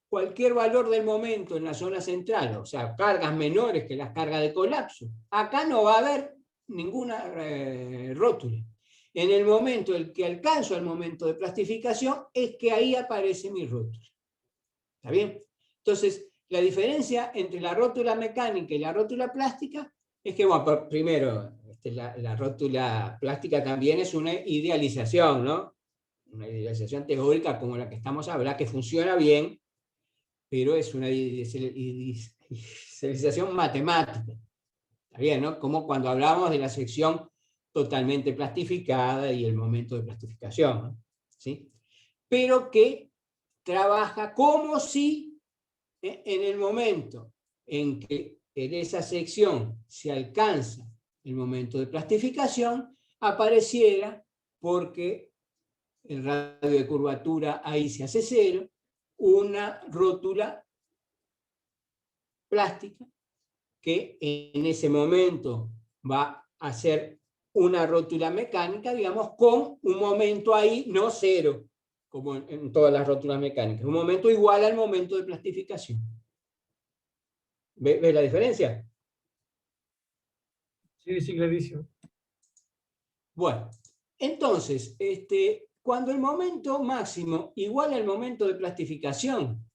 cualquier valor del momento en la zona central, o sea, cargas menores que las cargas de colapso, acá no va a haber ninguna rótula. En el momento en que alcanzo el momento de plastificación, es que ahí aparece mi rótula. ¿Está bien? Entonces, La diferencia entre la rótula mecánica y la rótula plástica es que, bueno, primero, la rótula plástica también es una idealización, ¿no? Una idealización teórica como la que estamos hablando, que funciona bien, pero es una idealización matemática. ¿Está bien, no? Como cuando hablamos de la sección totalmente plastificada y el momento de plastificación, ¿no? ¿Sí? Pero que trabaja como si en el momento en que en esa sección se alcanza el momento de plastificación, apareciera, porque el radio de curvatura ahí se hace cero, una rótula plástica que en ese momento va a ser una rótula mecánica, digamos, con un momento ahí no cero, como en todas las rótulas mecánicas, un momento igual al momento de plastificación. ¿Ves la diferencia? Sí, sí, clarísimo. Bueno, entonces, cuando el momento máximo igual al momento de plastificación,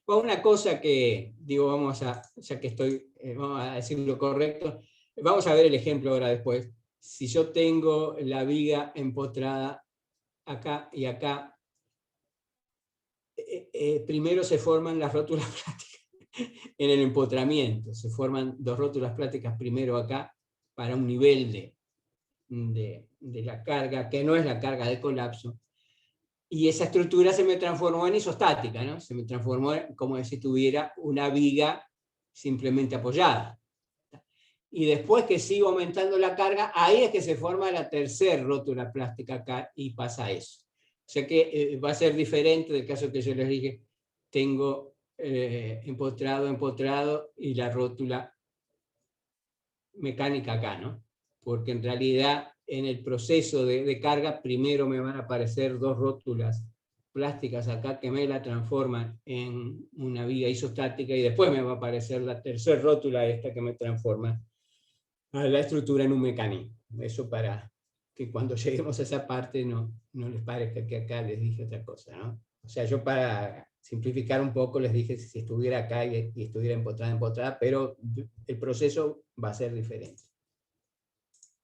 pues una cosa que, digo, ya que vamos a decir lo correcto, vamos a ver el ejemplo ahora después. Si yo tengo la viga empotrada acá y acá, primero se forman las rótulas plásticas en el empotramiento. Se forman dos rótulas plásticas primero acá para un nivel de la carga, que no es la carga de colapso. Y esa estructura se me transformó en isostática, ¿no? Se me transformó como si tuviera una viga simplemente apoyada. Y después que sigo aumentando la carga, ahí es que se forma la tercera rótula plástica acá y pasa eso. O sea que va a ser diferente del caso que yo les dije, tengo empotrado y la rótula mecánica acá, ¿no? Porque en realidad en el proceso de carga primero me van a aparecer dos rótulas plásticas acá que me la transforman en una viga isostática y después me va a aparecer la tercera rótula esta que me transforma a la estructura en un mecanismo. Eso para que cuando lleguemos a esa parte no les parezca que acá les dije otra cosa, ¿no? O sea, yo para simplificar un poco les dije si estuviera acá y estuviera empotrada, pero el proceso va a ser diferente.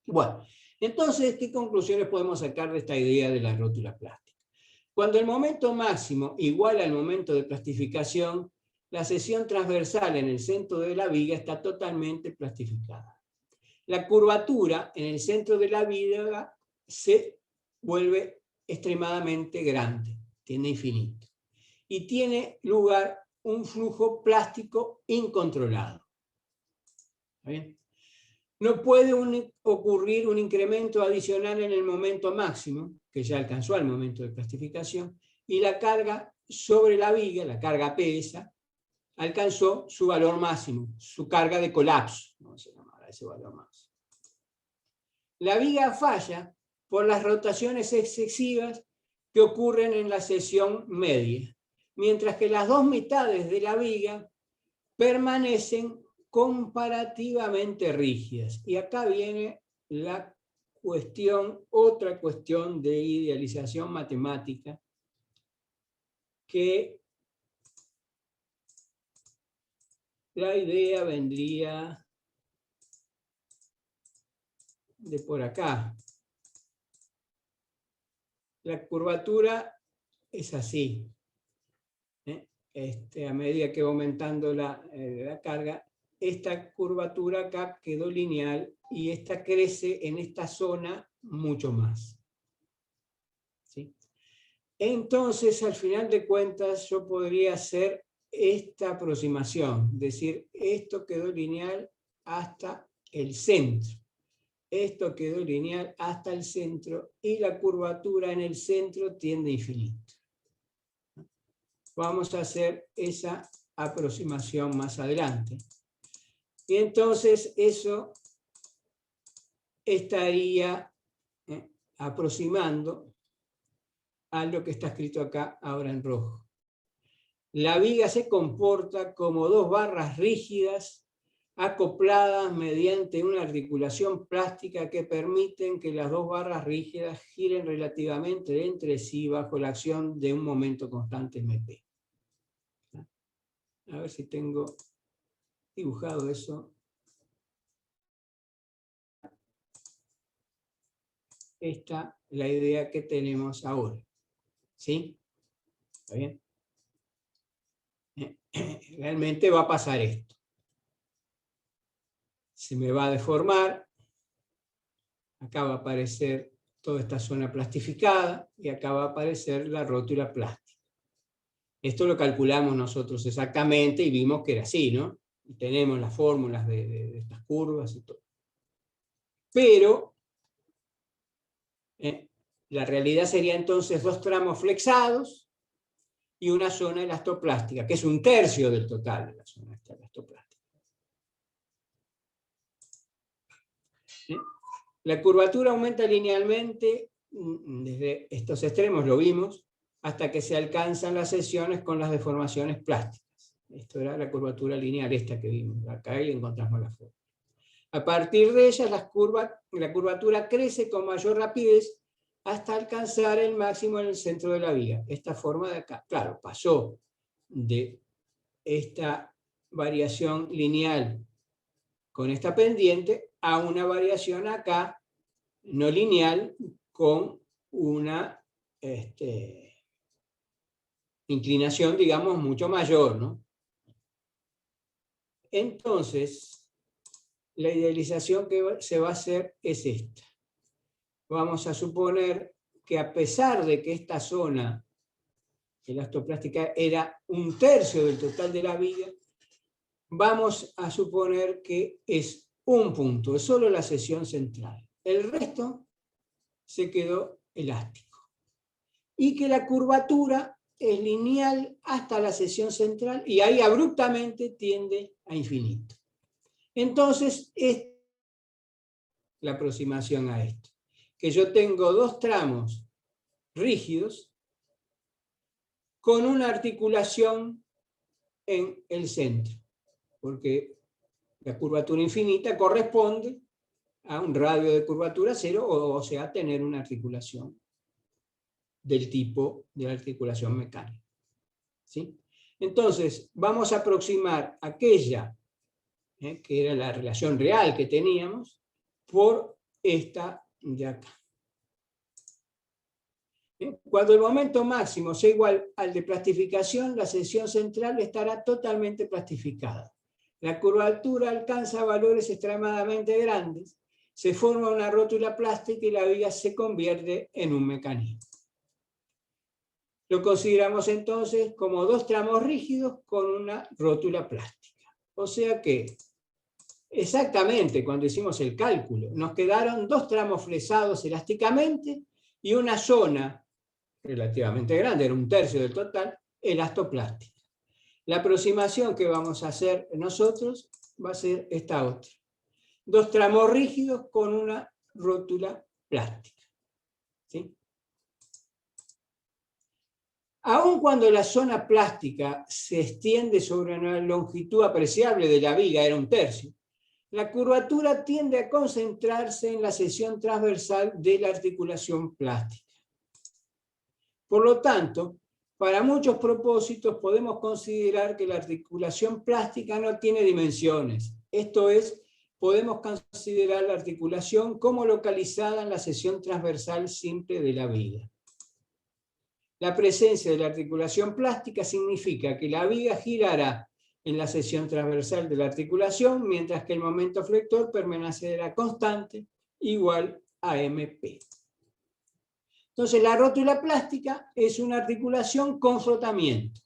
Bueno, entonces, ¿qué conclusiones podemos sacar de esta idea de la rótula plástica? Cuando el momento máximo iguala al momento de plastificación, la sección transversal en el centro de la viga está totalmente plastificada. La curvatura en el centro de la viga se vuelve extremadamente grande, tiende a infinito, y tiene lugar un flujo plástico incontrolado. ¿Está bien? No puede ocurrir un incremento adicional en el momento máximo, que ya alcanzó al momento de plastificación, y la carga sobre la viga, la carga P esa, alcanzó su valor máximo, su carga de colapso, vamos a llamar a ese valor máximo. La viga falla por las rotaciones excesivas que ocurren en la sección media, mientras que las dos mitades de la viga permanecen comparativamente rígidas. Y acá viene la cuestión, otra cuestión de idealización matemática, que la idea vendría de por acá. La curvatura es así. A medida que va aumentando la carga, esta curvatura acá quedó lineal y esta crece en esta zona mucho más. ¿Sí? Entonces, al final de cuentas, yo podría hacer esta aproximación, decir, esto quedó lineal hasta el centro. Esto quedó lineal hasta el centro y la curvatura en el centro tiende a infinito. Vamos a hacer esa aproximación más adelante. Y entonces eso estaría aproximando a lo que está escrito acá ahora en rojo. La viga se comporta como dos barras rígidas acopladas mediante una articulación plástica que permiten que las dos barras rígidas giren relativamente entre sí bajo la acción de un momento constante MP. A ver si tengo dibujado eso. Esta es la idea que tenemos ahora. ¿Sí? ¿Está bien? Realmente va a pasar esto. Se me va a deformar. Acá va a aparecer toda esta zona plastificada y acá va a aparecer la rótula plástica. Esto lo calculamos nosotros exactamente y vimos que era así, ¿no? Y tenemos las fórmulas de estas curvas y todo. Pero la realidad sería entonces 2 tramos flexados y una zona elastoplástica, que es 1/3 del total de la zona elastoplástica. La curvatura aumenta linealmente desde estos extremos, lo vimos, hasta que se alcanzan las secciones con las deformaciones plásticas. Esto era la curvatura lineal, esta que vimos. Acá y encontramos la forma. A partir de ellas, la curvatura crece con mayor rapidez hasta alcanzar el máximo en el centro de la viga. Esta forma de acá, claro, pasó de esta variación lineal con esta pendiente a una variación acá no lineal con una inclinación, digamos, mucho mayor, ¿no? Entonces, la idealización que se va a hacer es esta. Vamos a suponer que a pesar de que esta zona elastoplástica era 1/3 del total de la viga, vamos a suponer que es un punto, es solo la sección central. El resto se quedó elástico. Y que la curvatura es lineal hasta la sección central y ahí abruptamente tiende a infinito. Entonces, es la aproximación a esto. Que yo tengo 2 tramos rígidos con una articulación en el centro, porque la curvatura infinita corresponde a un radio de curvatura 0, o sea, tener una articulación del tipo de la articulación mecánica. ¿Sí? Entonces, vamos a aproximar aquella, que era la relación real que teníamos, por esta de acá. Cuando el momento máximo sea igual al de plastificación, la sección central estará totalmente plastificada. La curvatura alcanza valores extremadamente grandes, se forma una rótula plástica y la viga se convierte en un mecanismo. Lo consideramos entonces como 2 tramos rígidos con una rótula plástica. O sea que, exactamente cuando hicimos el cálculo, nos quedaron 2 tramos flesados elásticamente y una zona relativamente grande, era 1/3 del total, elastoplástica. La aproximación que vamos a hacer nosotros va a ser esta otra. 2 tramos rígidos con una rótula plástica. ¿Sí? Aun cuando la zona plástica se extiende sobre una longitud apreciable de la viga, era 1/3, la curvatura tiende a concentrarse en la sección transversal de la articulación plástica. Por lo tanto, para muchos propósitos podemos considerar que la articulación plástica no tiene dimensiones. Esto es, podemos considerar la articulación como localizada en la sección transversal simple de la viga. La presencia de la articulación plástica significa que la viga girará en la sección transversal de la articulación, mientras que el momento flector permanecerá constante, igual a MP. Entonces, la rótula plástica es una articulación con frotamiento,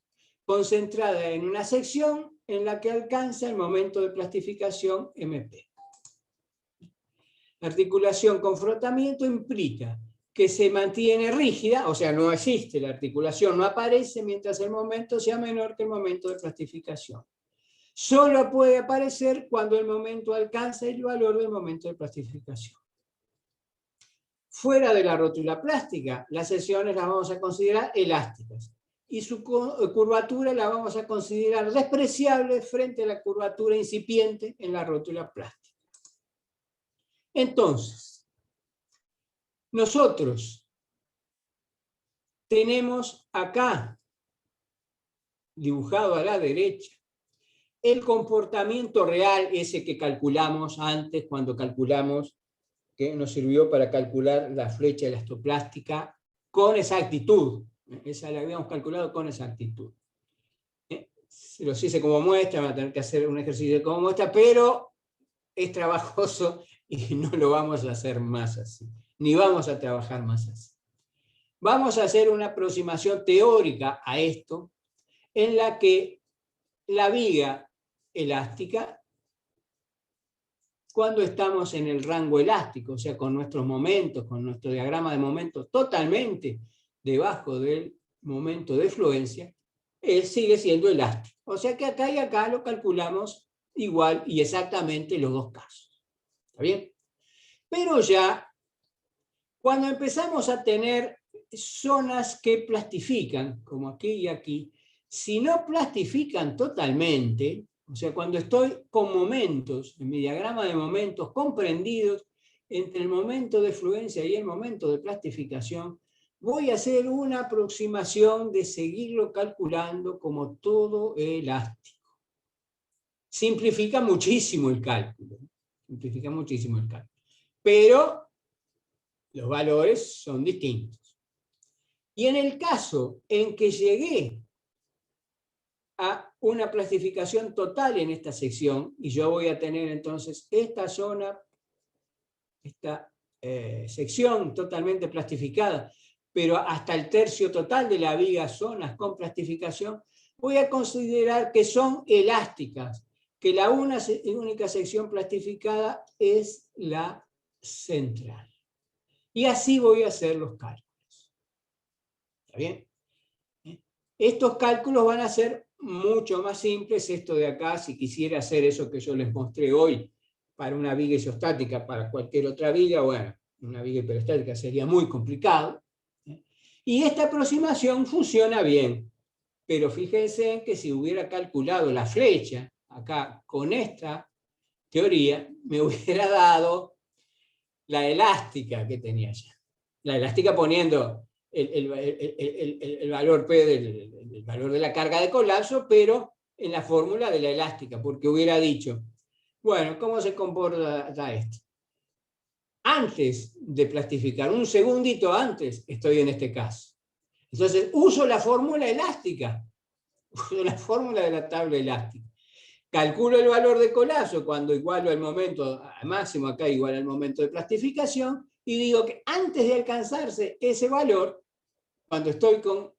concentrada en una sección en la que alcanza el momento de plastificación MP. La articulación con frotamiento implica que se mantiene rígida, o sea, no existe la articulación, no aparece mientras el momento sea menor que el momento de plastificación. Solo puede aparecer cuando el momento alcanza el valor del momento de plastificación. Fuera de la rótula plástica, las secciones las vamos a considerar elásticas y su curvatura la vamos a considerar despreciable frente a la curvatura incipiente en la rótula plástica. Entonces, nosotros tenemos acá, dibujado a la derecha, el comportamiento real, ese que calculamos antes, cuando calculamos, que nos sirvió para calcular la flecha elastoplástica con exactitud. Esa la habíamos calculado con exactitud. Se los hice como muestra, van a tener que hacer un ejercicio como muestra, pero es trabajoso y no lo vamos a hacer más así, ni vamos a trabajar más así. Vamos a hacer una aproximación teórica a esto, en la que la viga elástica, cuando estamos en el rango elástico, o sea, con nuestros momentos, con nuestro diagrama de momentos totalmente debajo del momento de fluencia, sigue siendo elástico. O sea que acá y acá lo calculamos igual y exactamente los dos casos. ¿Está bien? Pero ya, cuando empezamos a tener zonas que plastifican, como aquí y aquí, si no plastifican totalmente, o sea, cuando estoy con momentos, en mi diagrama de momentos comprendidos entre el momento de fluencia y el momento de plastificación, voy a hacer una aproximación de seguirlo calculando como todo elástico. Simplifica muchísimo el cálculo. Simplifica muchísimo el cálculo. Pero los valores son distintos. Y en el caso en que llegué a una plastificación total en esta sección, y yo voy a tener entonces esta zona, esta sección totalmente plastificada, pero hasta el tercio total de la viga zonas con plastificación, voy a considerar que son elásticas, que la única sección plastificada es la central. Y así voy a hacer los cálculos. ¿Está bien? Estos cálculos van a ser mucho más simples. Esto de acá, si quisiera hacer eso que yo les mostré hoy para una viga isostática, para cualquier otra viga, bueno, una viga hiperostática sería muy complicado. Y esta aproximación funciona bien. Pero fíjense que si hubiera calculado la flecha acá con esta teoría, me hubiera dado la elástica que tenía ya. La elástica poniendo el valor P del valor de la carga de colapso, pero en la fórmula de la elástica, porque hubiera dicho, bueno, ¿cómo se comporta esto? Antes de plastificar, un segundito antes, estoy en este caso. Entonces, uso la fórmula elástica, uso la fórmula de la tabla elástica. Calculo el valor de colapso cuando igualo el momento máximo, acá igual al momento de plastificación, y digo que antes de alcanzarse ese valor, cuando estoy con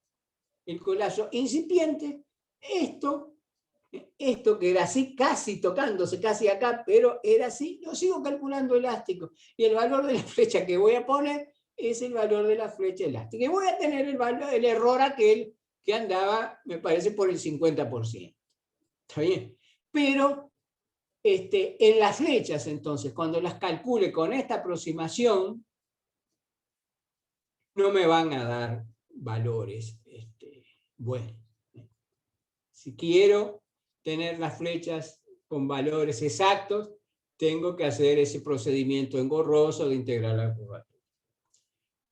el colapso incipiente, esto que era así, casi tocándose, casi acá, pero era así, lo sigo calculando elástico. Y el valor de la flecha que voy a poner es el valor de la flecha elástica. Y voy a tener el error aquel que andaba, me parece, por el 50%. ¿Está bien? Pero en las flechas, entonces, cuando las calcule con esta aproximación, no me van a dar valores buenos. Si quiero tener las flechas con valores exactos, tengo que hacer ese procedimiento engorroso de integrar la curvatura.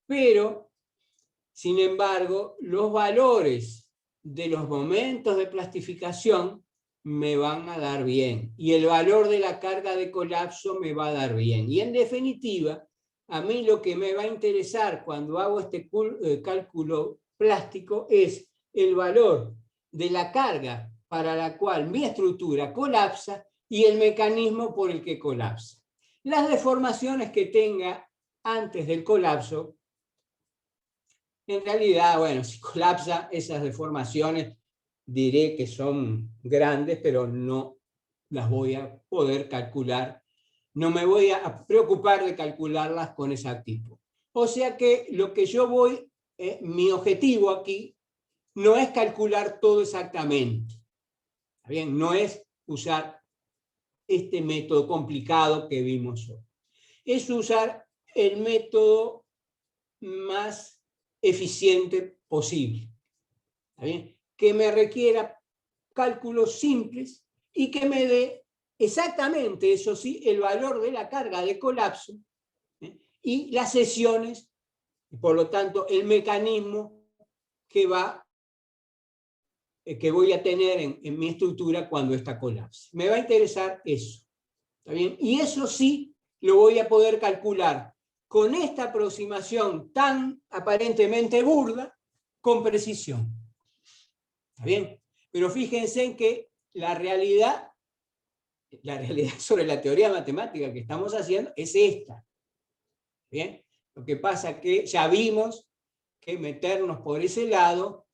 Pero, sin embargo, los valores de los momentos de plastificación me van a dar bien. Y el valor de la carga de colapso me va a dar bien. Y en definitiva, a mí lo que me va a interesar cuando hago este cálculo plástico es el valor de la carga para la cual mi estructura colapsa y el mecanismo por el que colapsa. Las deformaciones que tenga antes del colapso, en realidad, bueno, si colapsa, esas deformaciones diré que son grandes, pero no las voy a poder calcular. No me voy a preocupar de calcularlas con exactitud. O sea que lo que yo voy, mi objetivo aquí, no es calcular todo exactamente. ¿Está bien? No es usar este método complicado que vimos hoy. Es usar el método más eficiente posible. ¿Está bien? Que me requiera cálculos simples y que me dé exactamente, eso sí, el valor de la carga de colapso y las sesiones, y por lo tanto el mecanismo que va que voy a tener en mi estructura cuando esta colapse. Me va a interesar eso. ¿Está bien? Y eso sí lo voy a poder calcular con esta aproximación tan aparentemente burda, con precisión. ¿Está bien? Pero fíjense en que la realidad sobre la teoría matemática que estamos haciendo es esta. ¿Bien? Lo que pasa es que ya vimos que meternos por ese lado,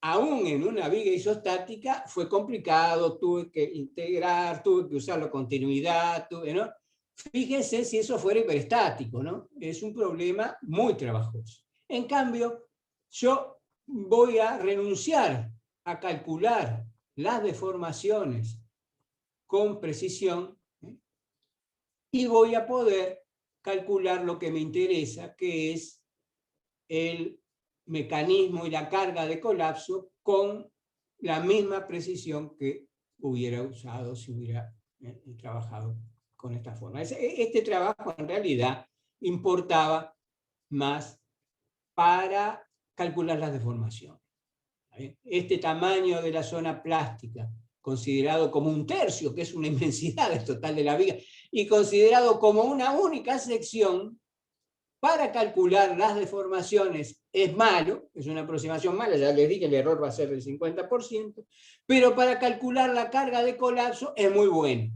aún en una viga isostática, fue complicado, tuve que integrar, tuve que usar la continuidad, ¿no? Fíjense si eso fuera hiperestático, ¿no? Es un problema muy trabajoso. En cambio, yo voy a renunciar a calcular las deformaciones con precisión, ¿eh? Y voy a poder calcular lo que me interesa, que es el mecanismo y la carga de colapso con la misma precisión que hubiera usado si hubiera trabajado con esta forma. Este trabajo en realidad importaba más para calcular las deformaciones. Este tamaño de la zona plástica, considerado como un tercio, que es una inmensidad total de la viga, y considerado como una única sección, para calcular las deformaciones es malo, es una aproximación mala, ya les dije, el error va a ser del 50%, pero para calcular la carga de colapso es muy bueno.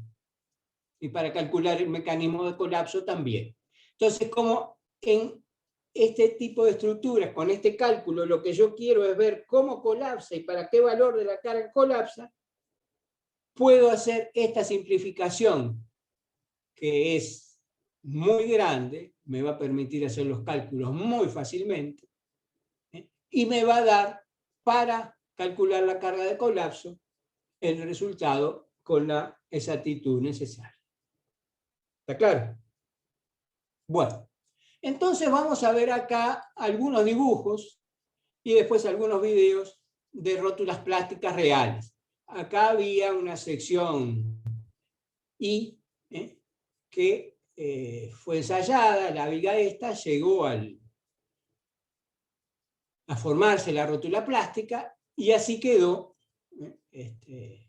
Y para calcular el mecanismo de colapso también. Entonces, como en este tipo de estructuras, con este cálculo, lo que yo quiero es ver cómo colapsa y para qué valor de la carga colapsa, puedo hacer esta simplificación, que es muy grande, me va a permitir hacer los cálculos muy fácilmente, y me va a dar, para calcular la carga de colapso, el resultado con la exactitud necesaria. ¿Está claro? Bueno, entonces vamos a ver acá algunos dibujos y después algunos videos de rótulas plásticas reales. Acá había una sección I, que fue ensayada, la viga esta llegó a formarse la rótula plástica y así quedó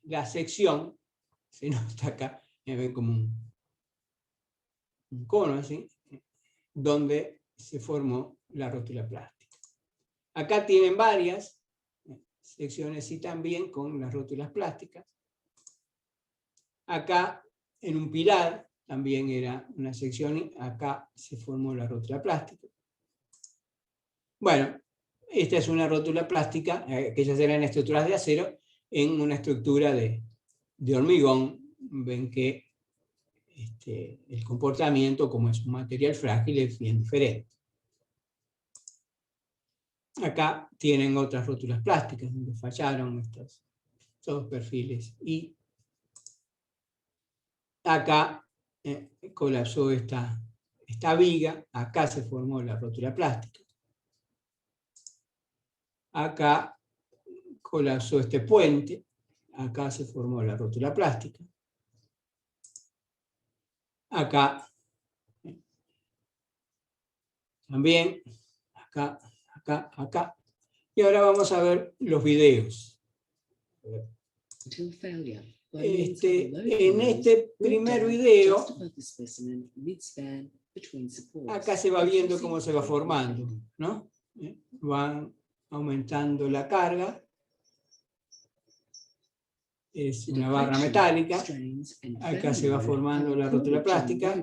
la sección, se nota acá, me ven como un cono así, donde se formó la rótula plástica. Acá tienen varias secciones y también con las rótulas plásticas. Acá en un pilar también era una sección y acá se formó la rótula plástica. Bueno, esta es una rótula plástica, aquellas eran estructuras de acero, en una estructura de hormigón. Ven que el comportamiento, como es un material frágil, es bien diferente. Acá tienen otras rótulas plásticas donde fallaron estos dos perfiles y acá colapsó esta viga, acá se formó la rótula plástica. Acá colapsó este puente, acá se formó la rótula plástica. Acá también, acá. Y ahora vamos a ver los videos. En este primer video, acá se va viendo cómo se va formando, ¿no? Van aumentando la carga. Es una barra metálica. Acá se va formando la rótula plástica.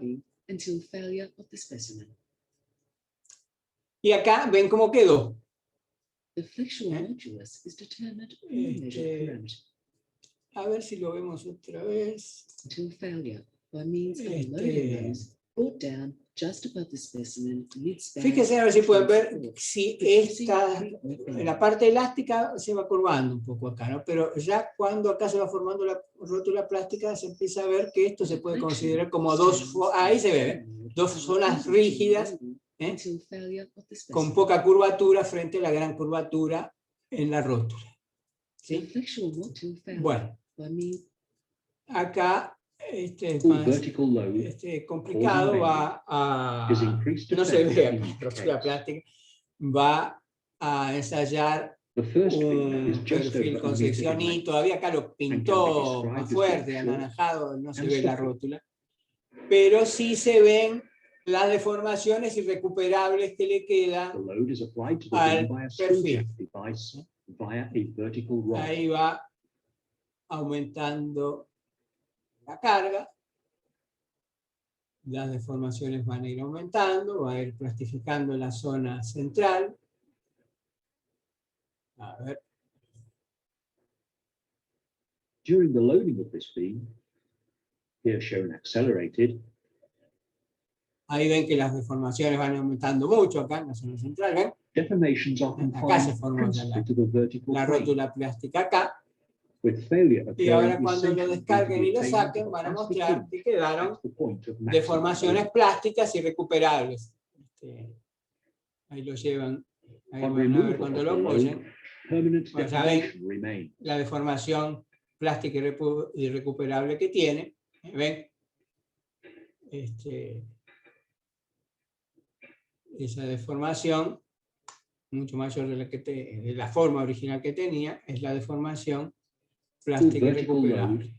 Y acá ven cómo quedó. A ver si lo vemos otra vez. Fíjense a ver si pueden ver si la parte elástica se va curvando un poco acá, ¿no? Pero ya cuando acá se va formando la rótula plástica se empieza a ver que esto se puede considerar como ahí se ve, dos zonas rígidas, con poca curvatura frente a la gran curvatura en la rótula. ¿Sí? Bueno, acá es más complicado, va a, no se ve aquí, rótula plástica, va a ensayar un perfil con sección Y, todavía acá lo pintó más fuerte, anaranjado, no se ve la rótula, pero sí se ven las deformaciones irrecuperables que le quedan al perfil. Ahí va aumentando la carga, las deformaciones van a ir aumentando, va a ir plastificando la zona central. A ver. During the loading of this beam, here shown accelerated, ahí ven que las deformaciones van aumentando mucho acá en la zona central, ¿ven? deformations are Acá se confined forma principally to the vertical la plane, rótula plástica acá, with failure y ahora occurring cuando lo essentially due to descarguen y the lo attainment saquen of van a plastic mostrar limit que quedaron at the point of maximum deformaciones loading. plásticas irrecuperables. Ahí lo llevan, ahí On van a ver removal cuando of lo the load, apoyen, permanent Bueno, ya ven. deformation remains. la deformación plástica irrecuperable que tiene. ¿Ven? Esa deformación, mucho mayor de la forma original que tenía, es la deformación plástica irrecuperable.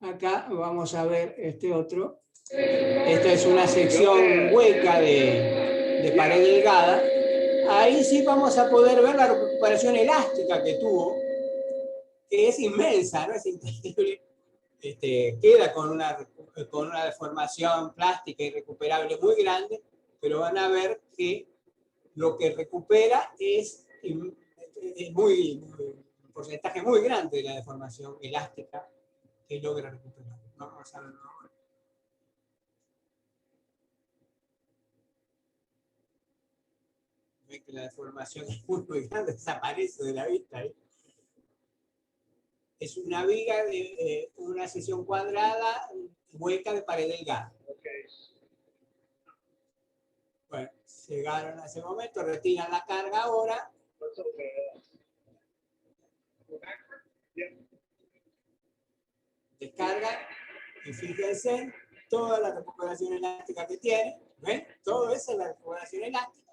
Acá vamos a ver este otro. Esta es una sección hueca de pared delgada. Ahí sí vamos a poder ver la recuperación elástica que tuvo, que es inmensa, ¿no? Es increíble. Queda con una deformación plástica irrecuperable muy grande, pero van a ver que lo que recupera es un porcentaje muy grande de la deformación elástica que logra recuperar. Vamos a verlo ahora. Ven que la deformación es muy grande, desaparece de la vista. Es una viga de una sección cuadrada hueca de pared delgada. Bueno, llegaron a ese momento, retiran la carga ahora. Descargan y fíjense toda la recuperación elástica que tiene. ¿Ven? Todo eso es la recuperación elástica.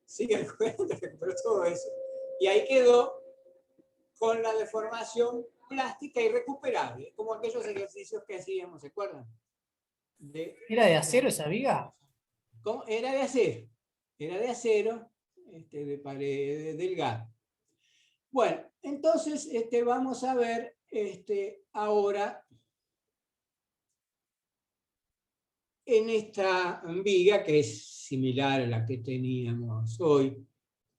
Sigue el cuento, recuperó todo eso. Y ahí quedó con la deformación plástica irrecuperable, como aquellos ejercicios que hacíamos, ¿se acuerdan? ¿Era de acero esa viga? ¿Cómo? Era de acero, de pared delgada. Bueno, entonces vamos a ver ahora en esta viga, que es similar a la que teníamos hoy,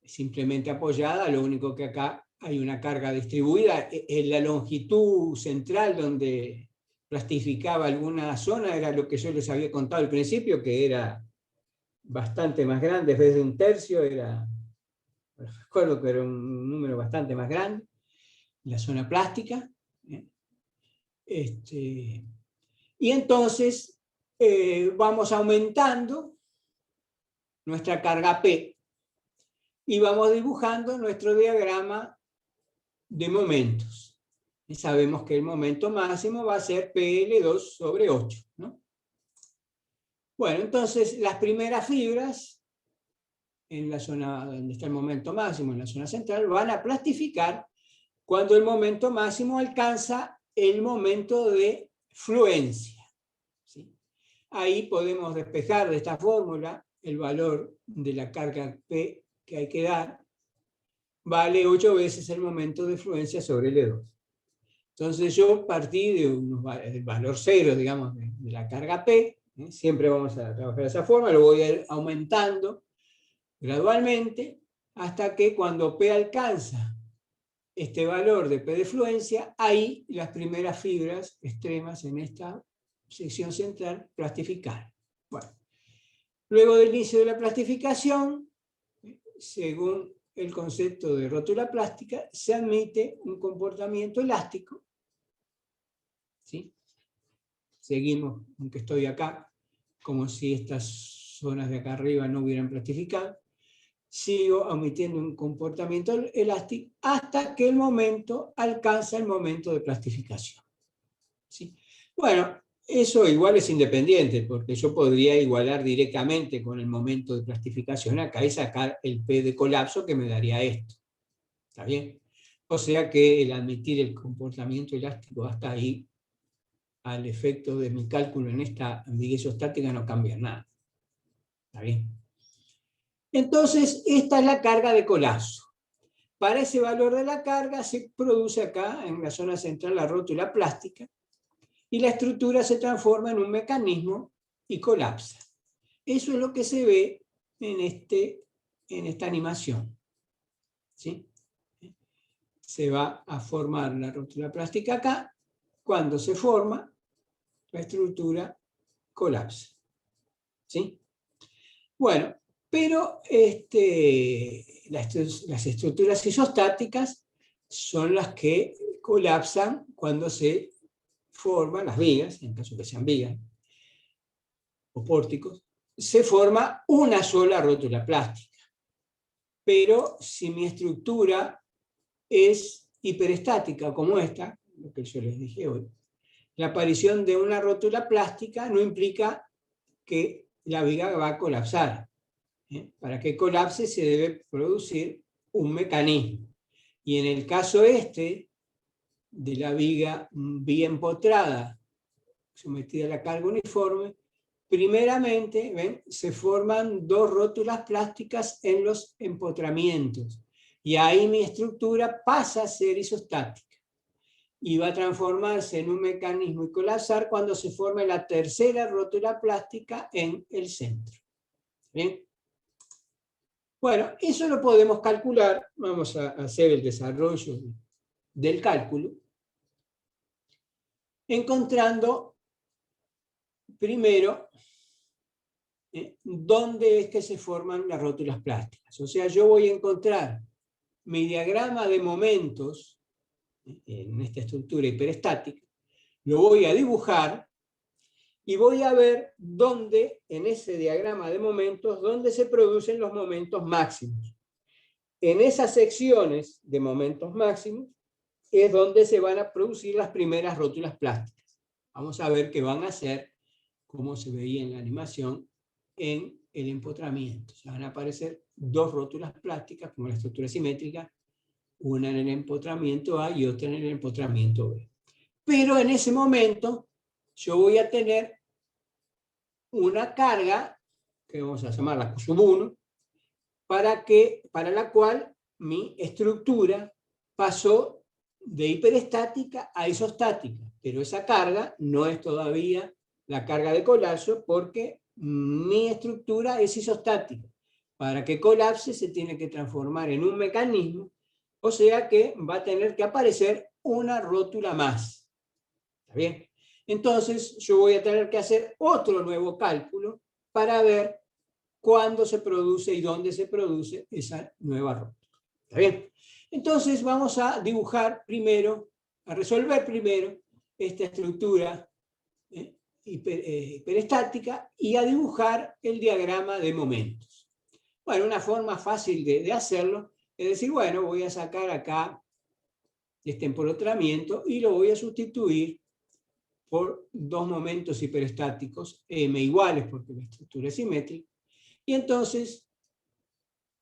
simplemente apoyada, lo único que acá hay una carga distribuida. En la longitud central donde plastificaba alguna zona era lo que yo les había contado al principio, que era bastante más grande, en vez de 1/3, recuerdo que era un número bastante más grande, la zona plástica. Y entonces vamos aumentando nuestra carga P y vamos dibujando nuestro diagrama de momentos. Y sabemos que el momento máximo va a ser PL2 sobre 8, ¿no? Bueno, entonces las primeras fibras, en la zona donde está el momento máximo, en la zona central, van a plastificar cuando el momento máximo alcanza el momento de fluencia. ¿Sí? Ahí podemos despejar de esta fórmula el valor de la carga P que hay que dar, vale 8 veces el momento de fluencia sobre L2. Entonces yo partí del valor 0, digamos, de la carga P, siempre vamos a trabajar de esa forma, lo voy a ir aumentando gradualmente hasta que cuando P alcanza este valor de P de fluencia, ahí las primeras fibras extremas en esta sección central plastificaron. Bueno, luego del inicio de la plastificación, según el concepto de rótula plástica, se admite un comportamiento elástico. ¿Sí? Seguimos, aunque estoy acá, como si estas zonas de acá arriba no hubieran plastificado. Sigo omitiendo un comportamiento elástico hasta que el momento alcanza el momento de plastificación. ¿Sí? Bueno, eso igual es independiente, porque yo podría igualar directamente con el momento de plastificación acá y sacar el P de colapso que me daría esto. ¿Está bien? O sea que el admitir el comportamiento elástico hasta ahí, al efecto de mi cálculo en esta ambiguidad isostática, no cambia nada. ¿Está bien? Entonces, esta es la carga de colapso. Para ese valor de la carga se produce acá, en la zona central, la rótula plástica, y la estructura se transforma en un mecanismo y colapsa. Eso es lo que se ve en esta animación. ¿Sí? Se va a formar la rótula plástica acá. Cuando se forma, la estructura colapsa. ¿Sí? Bueno, pero las estructuras isostáticas son las que colapsan cuando se forman las vigas, en caso que sean vigas o pórticos, se forma una sola rótula plástica. Pero si mi estructura es hiperestática como esta, lo que yo les dije hoy, la aparición de una rótula plástica no implica que la viga va a colapsar. Para que colapse se debe producir un mecanismo. Y en el caso de la viga bien empotrada, sometida a la carga uniforme, primeramente, ¿ven?, se forman dos rótulas plásticas en los empotramientos. Y ahí mi estructura pasa a ser isostática. Y va a transformarse en un mecanismo y colapsar cuando se forme la tercera rótula plástica en el centro. ¿Bien? Bueno, eso lo podemos calcular. Vamos a hacer el desarrollo del cálculo, encontrando primero dónde es que se forman las rótulas plásticas. O sea, yo voy a encontrar mi diagrama de momentos en esta estructura hiperestática, lo voy a dibujar y voy a ver dónde, en ese diagrama de momentos, dónde se producen los momentos máximos. En esas secciones de momentos máximos es donde se van a producir las primeras rótulas plásticas. Vamos a ver qué van a hacer, como se veía en la animación, en el empotramiento. Se van a aparecer dos rótulas plásticas, como la estructura simétrica, una en el empotramiento A y otra en el empotramiento B. Pero en ese momento yo voy a tener una carga, que vamos a llamar la Q1, para la cual mi estructura pasó de hiperestática a isostática, pero esa carga no es todavía la carga de colapso porque mi estructura es isostática. Para que colapse se tiene que transformar en un mecanismo, o sea que va a tener que aparecer una rótula más. ¿Está bien? Entonces yo voy a tener que hacer otro nuevo cálculo para ver cuándo se produce y dónde se produce esa nueva rótula. ¿Está bien? Entonces vamos a dibujar primero, a resolver primero esta estructura hiperestática y a dibujar el diagrama de momentos. Bueno, una forma fácil de hacerlo es decir, bueno, voy a sacar acá este empotramiento y lo voy a sustituir por dos momentos hiperestáticos, m iguales porque la estructura es simétrica. Y entonces,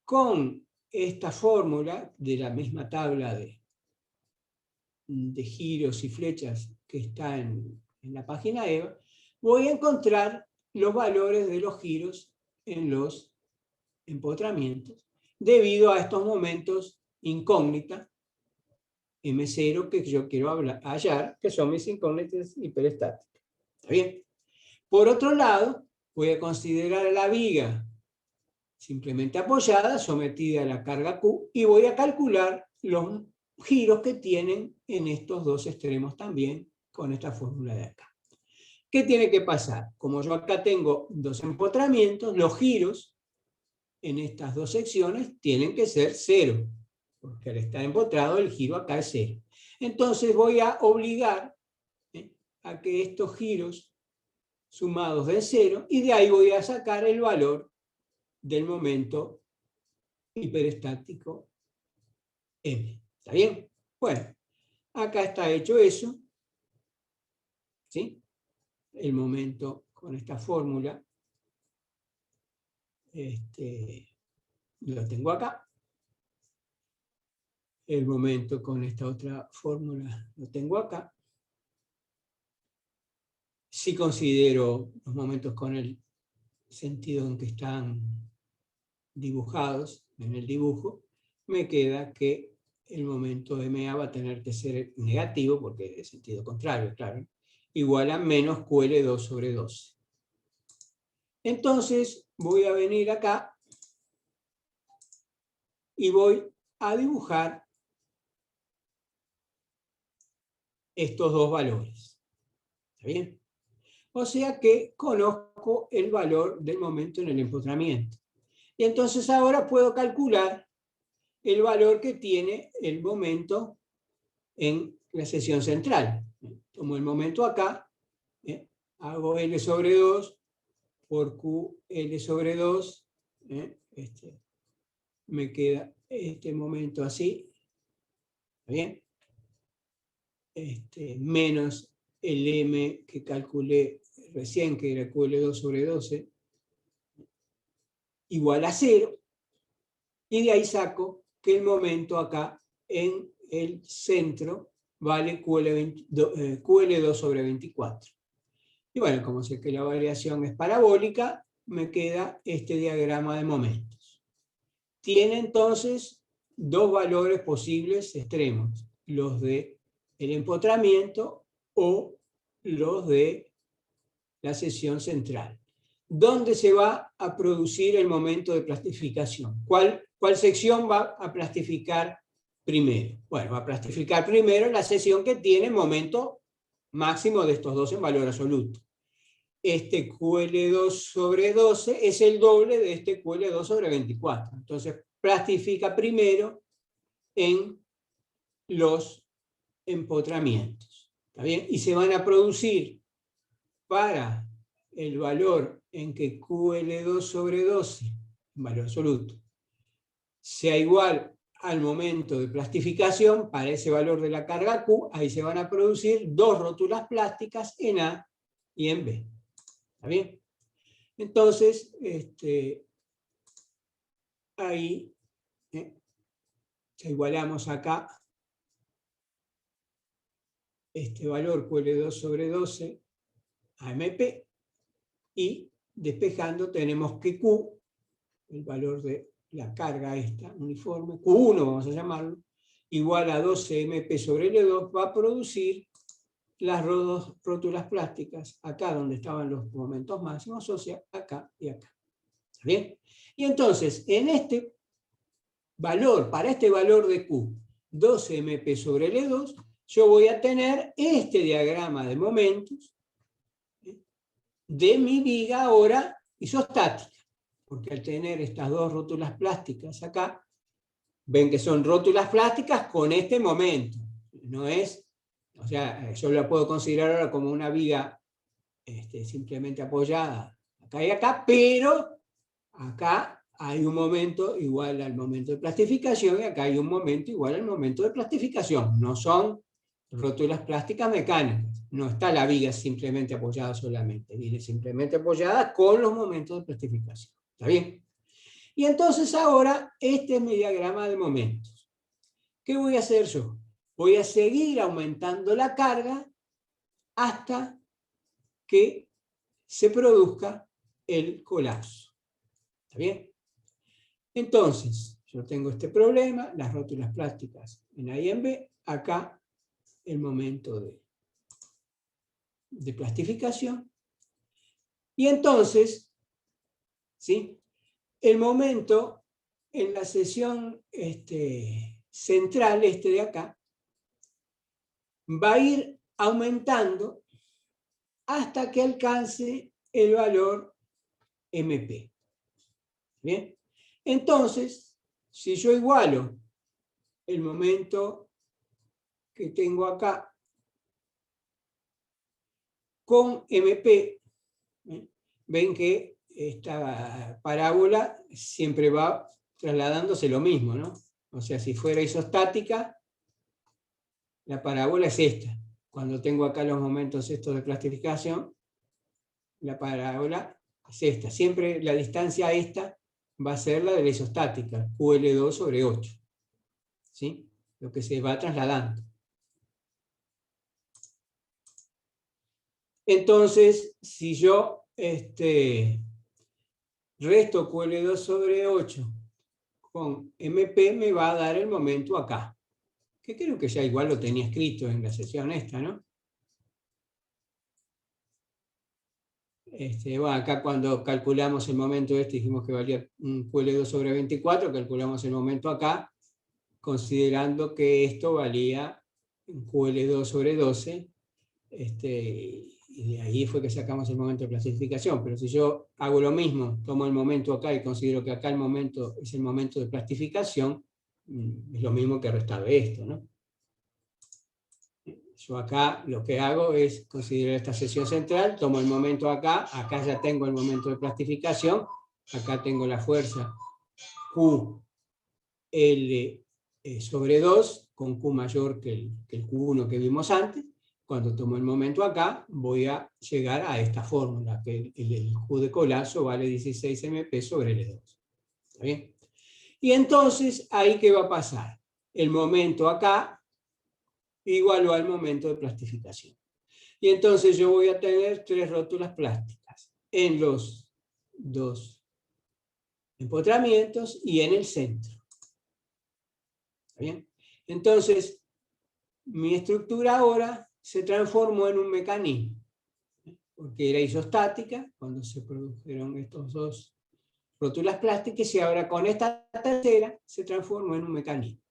con esta fórmula de la misma tabla de giros y flechas que está en la página EVA, voy a encontrar los valores de los giros en los empotramientos debido a estos momentos incógnita M0 que yo quiero hallar, que son mis incógnitas hiperestáticas. ¿Está bien? Por otro lado, voy a considerar a la viga simplemente apoyada, sometida a la carga Q, y voy a calcular los giros que tienen en estos dos extremos también, con esta fórmula de acá. ¿Qué tiene que pasar? Como yo acá tengo dos empotramientos, los giros en estas dos secciones tienen que ser 0, porque al estar empotrado el giro acá es 0. Entonces voy a obligar a que estos giros sumados den 0, y de ahí voy a sacar el valor del momento hiperestático M. ¿Está bien? Bueno, acá está hecho eso. ¿Sí? el momento con esta fórmula. Lo tengo acá. El momento con esta otra fórmula lo tengo acá. Si considero los momentos con el sentido en que están dibujados en el dibujo, me queda que el momento MA va a tener que ser negativo, porque es de sentido contrario, claro, igual a menos QL2 sobre 12. Entonces voy a venir acá y voy a dibujar estos dos valores. ¿Está bien? O sea que conozco el valor del momento en el empotramiento. Y entonces ahora puedo calcular el valor que tiene el momento en la sección central. Tomo el momento acá, hago L sobre 2 por QL sobre 2, me queda este momento así, ¿está bien? Menos el M que calculé recién, que era QL2 sobre 12, igual a 0, y de ahí saco que el momento acá en el centro vale QL2 sobre 24. Y bueno, como sé que la variación es parabólica, me queda este diagrama de momentos. Tiene entonces dos valores posibles extremos, los de el empotramiento o los de la sección central. ¿Dónde se va a producir el momento de plastificación? ¿Cuál sección va a plastificar primero? Bueno, va a plastificar primero la sección que tiene momento máximo de estos dos en valor absoluto. Este QL2 sobre 12 es el doble de este QL2 sobre 24. Entonces, plastifica primero en los empotramientos. ¿Está bien? Y se van a producir para el valor en que QL2 sobre 12, en valor absoluto, sea igual al momento de plastificación, para ese valor de la carga Q, ahí se van a producir dos rótulas plásticas en A y en B. ¿Está bien? Entonces, ahí igualamos acá este valor QL2 sobre 12 a MP, y despejando tenemos que Q, el valor de la carga esta uniforme, Q1 vamos a llamarlo, igual a 12 MP sobre L2, va a producir las dos rótulas plásticas, acá donde estaban los momentos máximos, o sea, acá y acá. ¿Está bien? Y entonces, en este valor, para este valor de Q, 12 MP sobre L2, yo voy a tener este diagrama de momentos de mi viga ahora isostática, porque al tener estas dos rótulas plásticas acá, ven que son rótulas plásticas con este momento, no es, o sea, yo la puedo considerar ahora como una viga simplemente apoyada acá y acá, pero acá hay un momento igual al momento de plastificación y acá hay un momento igual al momento de plastificación, no son rótulas plásticas mecánicas, no está la viga simplemente apoyada solamente, viene simplemente apoyada con los momentos de plastificación. ¿Está bien? Y entonces ahora, este es mi diagrama de momentos. ¿Qué voy a hacer yo? Voy a seguir aumentando la carga hasta que se produzca el colapso. ¿Está bien? Entonces, yo tengo este problema, las rótulas plásticas en A y en B, acá el momento de plastificación. Y entonces, ¿sí?, el momento en la sección central, de acá, va a ir aumentando hasta que alcance el valor MP. ¿Bien? Entonces, si yo igualo el momento que tengo acá con MP, ven que esta parábola siempre va trasladándose lo mismo, ¿no? O sea, si fuera isostática, la parábola es esta. Cuando tengo acá los momentos estos de plastificación, la parábola es esta. Siempre la distancia esta va a ser la de la isostática, QL2 sobre 8. ¿Sí? Lo que se va trasladando. Entonces, si yo resto QL2 sobre 8 con MP, me va a dar el momento acá. Que creo que ya igual lo tenía escrito en la sesión esta, ¿no? Bueno, acá cuando calculamos el momento dijimos que valía un QL2 sobre 24, calculamos el momento acá, considerando que esto valía un QL2 sobre 12, y de ahí fue que sacamos el momento de clasificación. Pero si yo hago lo mismo, tomo el momento acá y considero que acá el momento es el momento de plastificación, es lo mismo que restar de esto, ¿no? Yo acá lo que hago es considerar esta sección central, tomo el momento acá ya tengo el momento de plastificación, acá tengo la fuerza QL sobre 2, con Q mayor que el Q1 que vimos antes. Cuando tomo el momento acá, voy a llegar a esta fórmula, que el Q de colapso vale 16 MP sobre L2. ¿Está bien? Y entonces, ¿ahí qué va a pasar? El momento acá igual al momento de plastificación. Y entonces yo voy a tener 3 rótulas plásticas en los 2 empotramientos y en el centro. ¿Está bien? Entonces, mi estructura ahora se transformó en un mecanismo, porque era isostática cuando se produjeron estos 2 rótulas plásticas, y ahora con esta tercera se transformó en un mecanismo.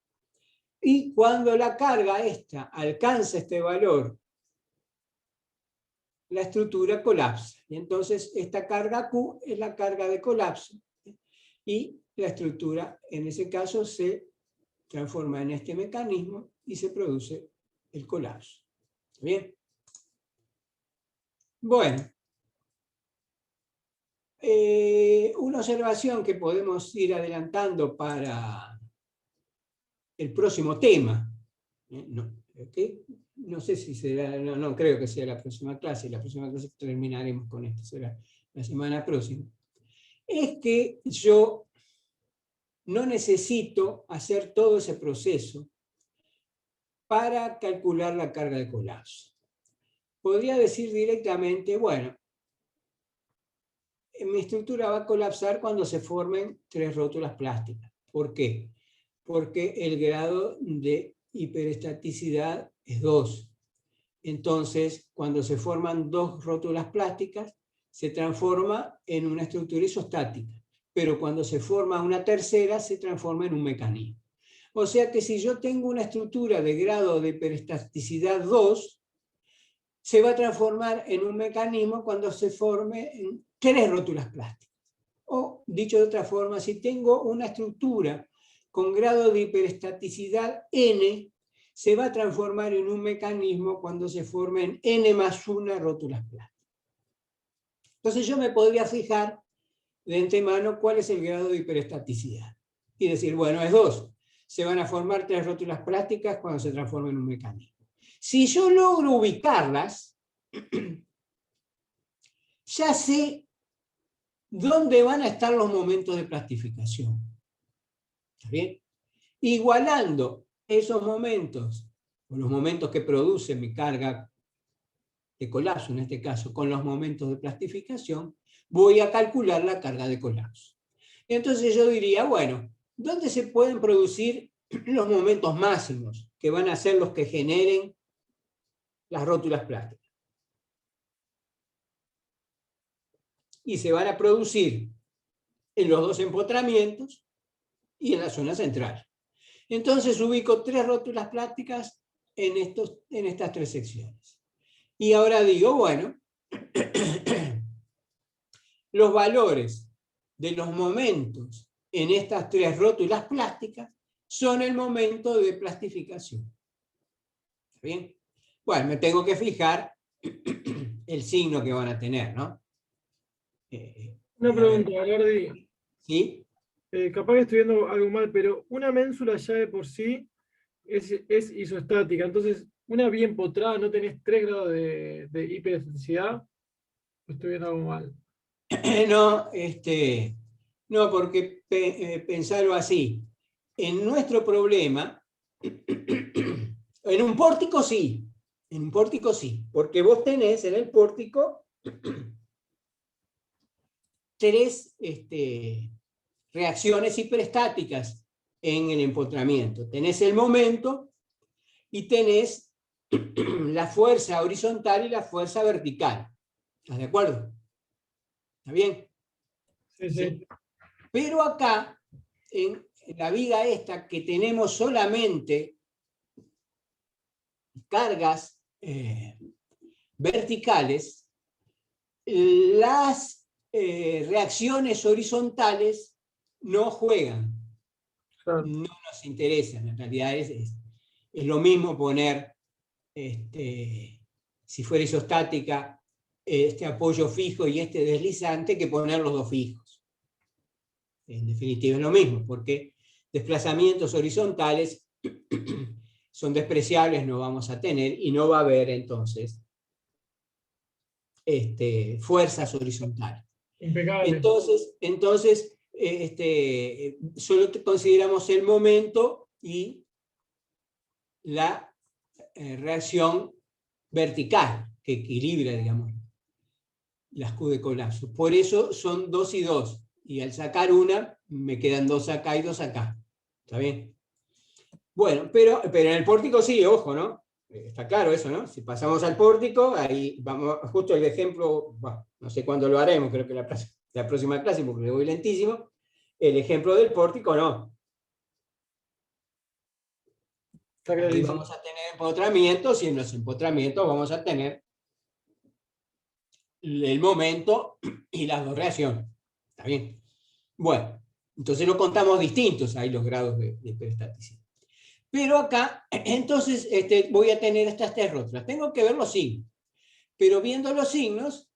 Y cuando la carga esta alcanza este valor, la estructura colapsa. Y entonces esta carga Q es la carga de colapso. Y la estructura, en ese caso, se transforma en este mecanismo y se produce el colapso. ¿Bien? Bueno. Una observación que podemos ir adelantando para el próximo tema. No sé si será, no creo que sea la próxima clase terminaremos con esto, será la semana próxima. Es que yo no necesito hacer todo ese proceso para calcular la carga de colapso. Podría decir directamente, bueno, mi estructura va a colapsar cuando se formen 3 rótulas plásticas. ¿Por qué? Porque el grado de hiperestaticidad es 2. Entonces, cuando se forman 2 rótulas plásticas, se transforma en una estructura isostática. Pero cuando se forma una tercera, se transforma en un mecanismo. O sea que si yo tengo una estructura de grado de hiperestaticidad 2, se va a transformar en un mecanismo cuando se forme en 3 rótulas plásticas. O, dicho de otra forma, si tengo una estructura con grado de hiperestaticidad n, se va a transformar en un mecanismo cuando se formen n más 1 rótulas plásticas. Entonces yo me podría fijar de antemano cuál es el grado de hiperestaticidad. Y decir, bueno, es 2. Se van a formar 3 rótulas plásticas cuando se transformen en un mecanismo. Si yo logro ubicarlas, ya sé dónde van a estar los momentos de plastificación. ¿Está bien? Igualando esos momentos, o los momentos que produce mi carga de colapso, en este caso, con los momentos de plastificación, voy a calcular la carga de colapso. Entonces yo diría, bueno, ¿dónde se pueden producir los momentos máximos que van a ser los que generen las rótulas plásticas? Y se van a producir en los 2 empotramientos y en la zona central. Entonces ubico 3 rótulas plásticas en estas 3 secciones. Y ahora digo, bueno, los valores de los momentos en estas 3 rótulas plásticas son el momento de plastificación. ¿Está bien? Bueno, me tengo que fijar el signo que van a tener, ¿no? Una pregunta, Galardi. ¿Sí? Capaz que estoy viendo algo mal, pero una ménsula ya de por sí es isostática. Entonces, una bien potrada, ¿no tenés 3 grados de hiperestaticidad? Estoy viendo algo mal. No, no, porque pensarlo así. En nuestro problema, en un pórtico sí, porque vos tenés en el pórtico tres reacciones hiperestáticas en el empotramiento. Tenés el momento y tenés la fuerza horizontal y la fuerza vertical. ¿Estás de acuerdo? ¿Está bien? Sí, sí. Pero acá, en la viga esta, que tenemos solamente cargas verticales, las reacciones horizontales no juegan, Claro. no nos interesan. En realidad es lo mismo poner, si fuera isostática, este apoyo fijo y este deslizante, que poner los dos fijos. En definitiva es lo mismo, porque desplazamientos horizontales son despreciables, no vamos a tener, y no va a haber entonces fuerzas horizontales. Impecable. Entonces solo consideramos el momento y la reacción vertical, que equilibra, digamos, las Q de colapso. Por eso son 2 y 2. Y al sacar una, me quedan 2 acá y 2 acá. ¿Está bien? Bueno, pero en el pórtico sí, ojo, ¿no? Está claro eso, ¿no? Si pasamos al pórtico, ahí vamos, justo el ejemplo, bueno, no sé cuándo lo haremos, creo que la próxima clase, porque me voy lentísimo. El ejemplo del pórtico, no. Está Ahí clarísimo. vamos a tener empotramientos, y en los empotramientos vamos a tener el momento y las dos reacciones. ¿Está bien? Bueno, entonces lo contamos distintos ahí los grados de hiperestaticidad. Pero acá, entonces, voy a tener estas tres rótulas. Tengo que ver los signos. Pero viendo los signos,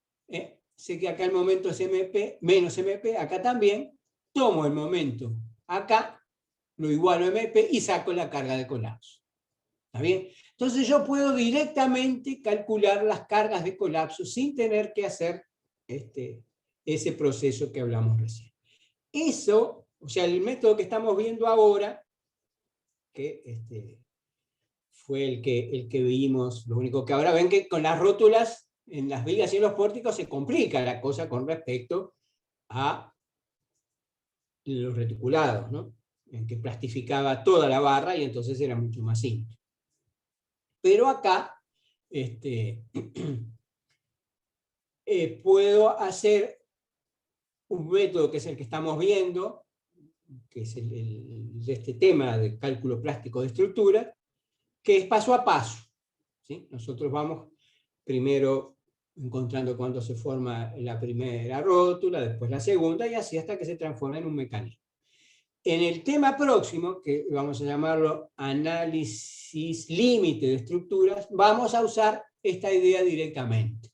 sé que acá el momento es MP, menos MP, acá también, tomo el momento acá, lo igualo a MP y saco la carga de colapso. ¿Está bien? Entonces yo puedo directamente calcular las cargas de colapso sin tener que hacer ese proceso que hablamos recién. Eso, o sea, el método que estamos viendo ahora, que fue el que vimos, lo único que ahora ven que con las rótulas en las vigas y en los pórticos se complica la cosa con respecto a los reticulados, ¿no? En que plastificaba toda la barra y entonces era mucho más simple. Pero acá puedo hacer un método que es el que estamos viendo, que es de este tema de cálculo plástico de estructura, que es paso a paso. ¿Sí? Nosotros vamos primero encontrando cuándo se forma la primera rótula, después la segunda, y así hasta que se transforma en un mecanismo. En el tema próximo, que vamos a llamarlo análisis límite de estructuras, vamos a usar esta idea directamente.